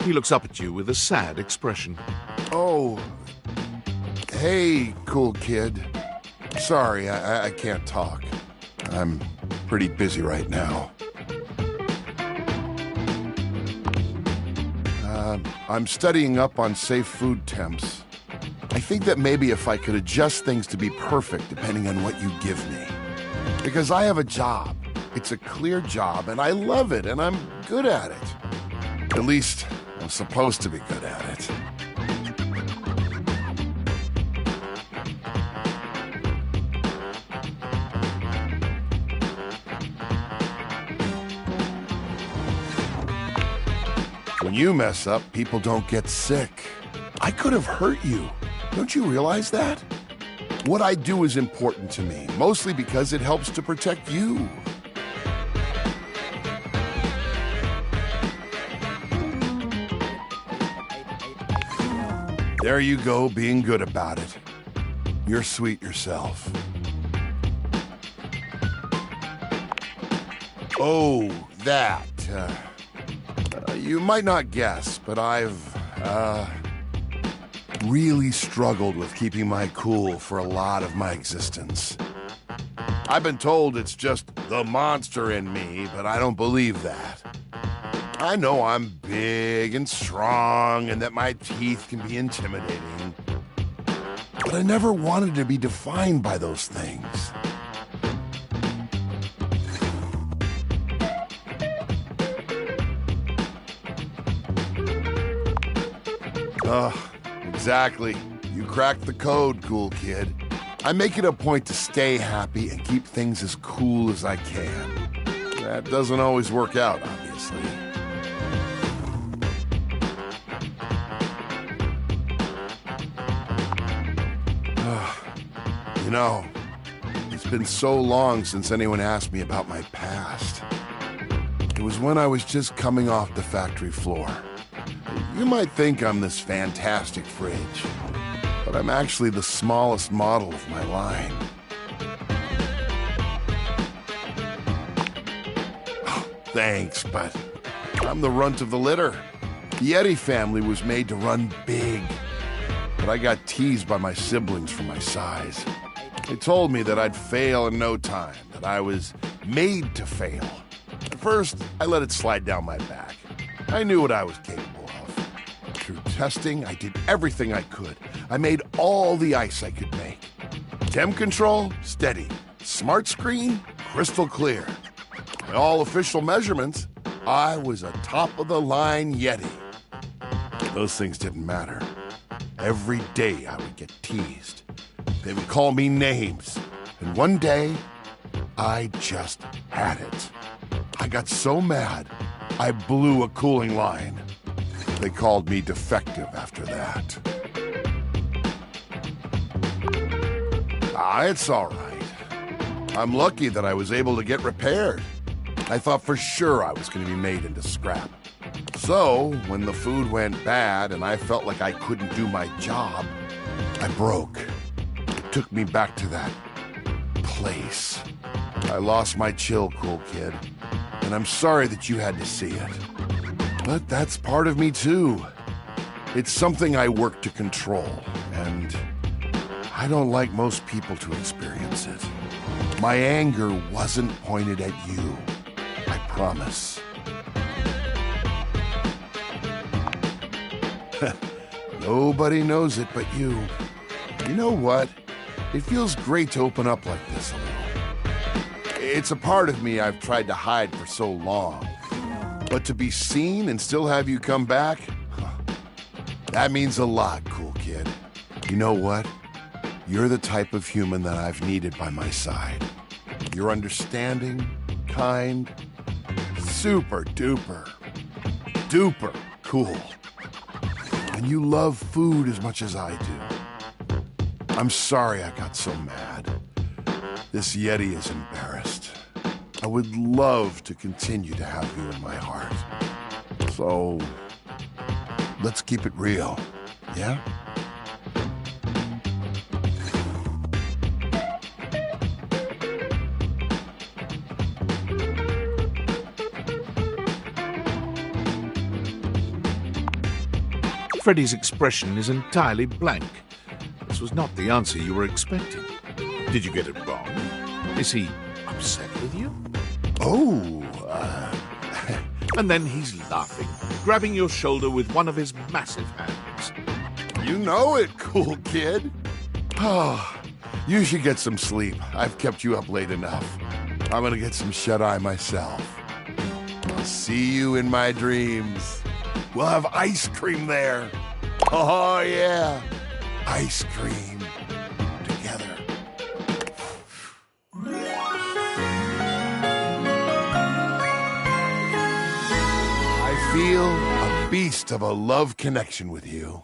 He looks up at you with a sad expression. Oh, hey, cool kid. Sorry, I can't talk. I'm pretty busy right now. I'm studying up on safe food temps. I think that maybe if I could adjust things to be perfect depending on what you give me. Because I have a job. It's a clear job, and I love it, and I'm good at it. At least, I'm supposed to be good at it. When you mess up, people don't get sick. I could have hurt you. Don't you realize that? What I do is important to me, mostly because it helps to protect you. There you go, being good about it. You're sweet yourself. Oh, that. You might not guess, but I've, really struggled with keeping my cool for a lot of my existence. I've been told it's just the monster in me, but I don't believe that. I know I'm big and strong and that my teeth can be intimidating, but I never wanted to be defined by those things. Exactly. You cracked the code, cool kid. I make it a point to stay happy and keep things as cool as I can. That doesn't always work out, obviously. You know, it's been so long since anyone asked me about my past. It was when I was just coming off the factory floor. You might think I'm this fantastic fridge, but I'm actually the smallest model of my line. Oh, thanks, but I'm the runt of the litter. The Yeti family was made to run big, but I got teased by my siblings for my size. They told me that I'd fail in no time, that I was made to fail. At first, I let it slide down my back. I knew what I was capable of. Through testing, I did everything I could. I made all the ice I could make. Temp control, steady. Smart screen, crystal clear. By all official measurements, I was a top-of-the-line Yeti. Those things didn't matter. Every day I would get teased. They would call me names. And one day, I just had it. I got so mad, I blew a cooling line. They called me defective after that. It's all right. I'm lucky that I was able to get repaired. I thought for sure I was going to be made into scrap. So, when the food went bad and I felt like I couldn't do my job, I broke. It took me back to that place. I lost my chill, cool kid, and I'm sorry that you had to see it. But that's part of me too. It's something I work to control, and I don't like most people to experience it. My anger wasn't pointed at you. I promise. Nobody knows it but you. You know what? It feels great to open up like this a little. It's a part of me I've tried to hide for so long. But to be seen and still have you come back? That means a lot, cool kid. You know what? You're the type of human that I've needed by my side. You're understanding, kind, super duper cool. And you love food as much as I do. I'm sorry I got so mad. This Yeti is embarrassed. I would love to continue to have you in my heart. So, let's keep it real, yeah? Freddy's expression is entirely blank. This was not the answer you were expecting. Did you get it wrong? Is he upset with you? And then he's laughing, grabbing your shoulder with one of his massive hands. You know it, cool kid. Oh, you should get some sleep. I've kept you up late enough. I'm gonna get some shut-eye myself. I'll see you in my dreams. We'll have ice cream there. Oh, yeah. Ice cream. Together. I feel a beast of a love connection with you.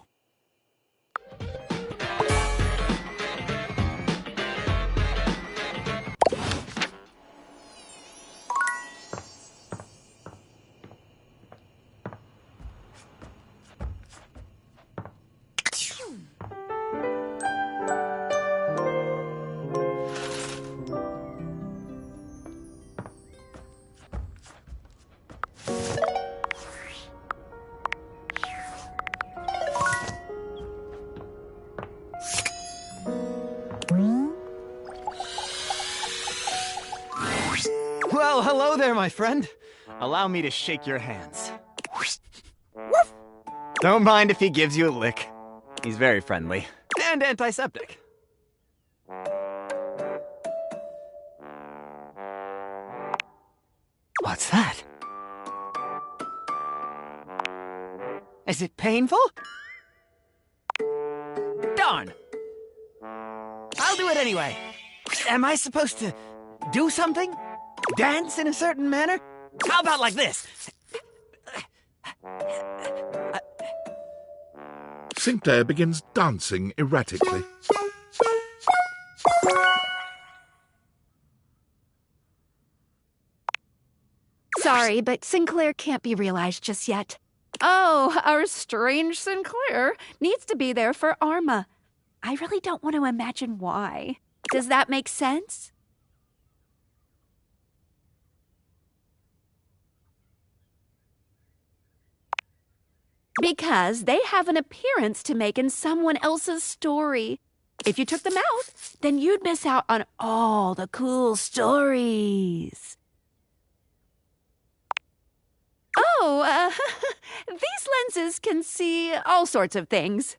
Well, hello there, my friend. Allow me to shake your hands. Don't mind if he gives you a lick. He's very friendly and antiseptic. What's that? Is it painful? Darn! I'll do it anyway. Am I supposed to do something? Dance in a certain manner? How about like this? Sinclair begins dancing erratically. Sorry, but Sinclair can't be realized just yet. Oh, our strange Sinclair needs to be there for Arma. I really don't want to imagine why. Does that make sense? Because they have an appearance to make in someone else's story. If you took them out, then you'd miss out on all the cool stories. Oh, These lenses can see all sorts of things.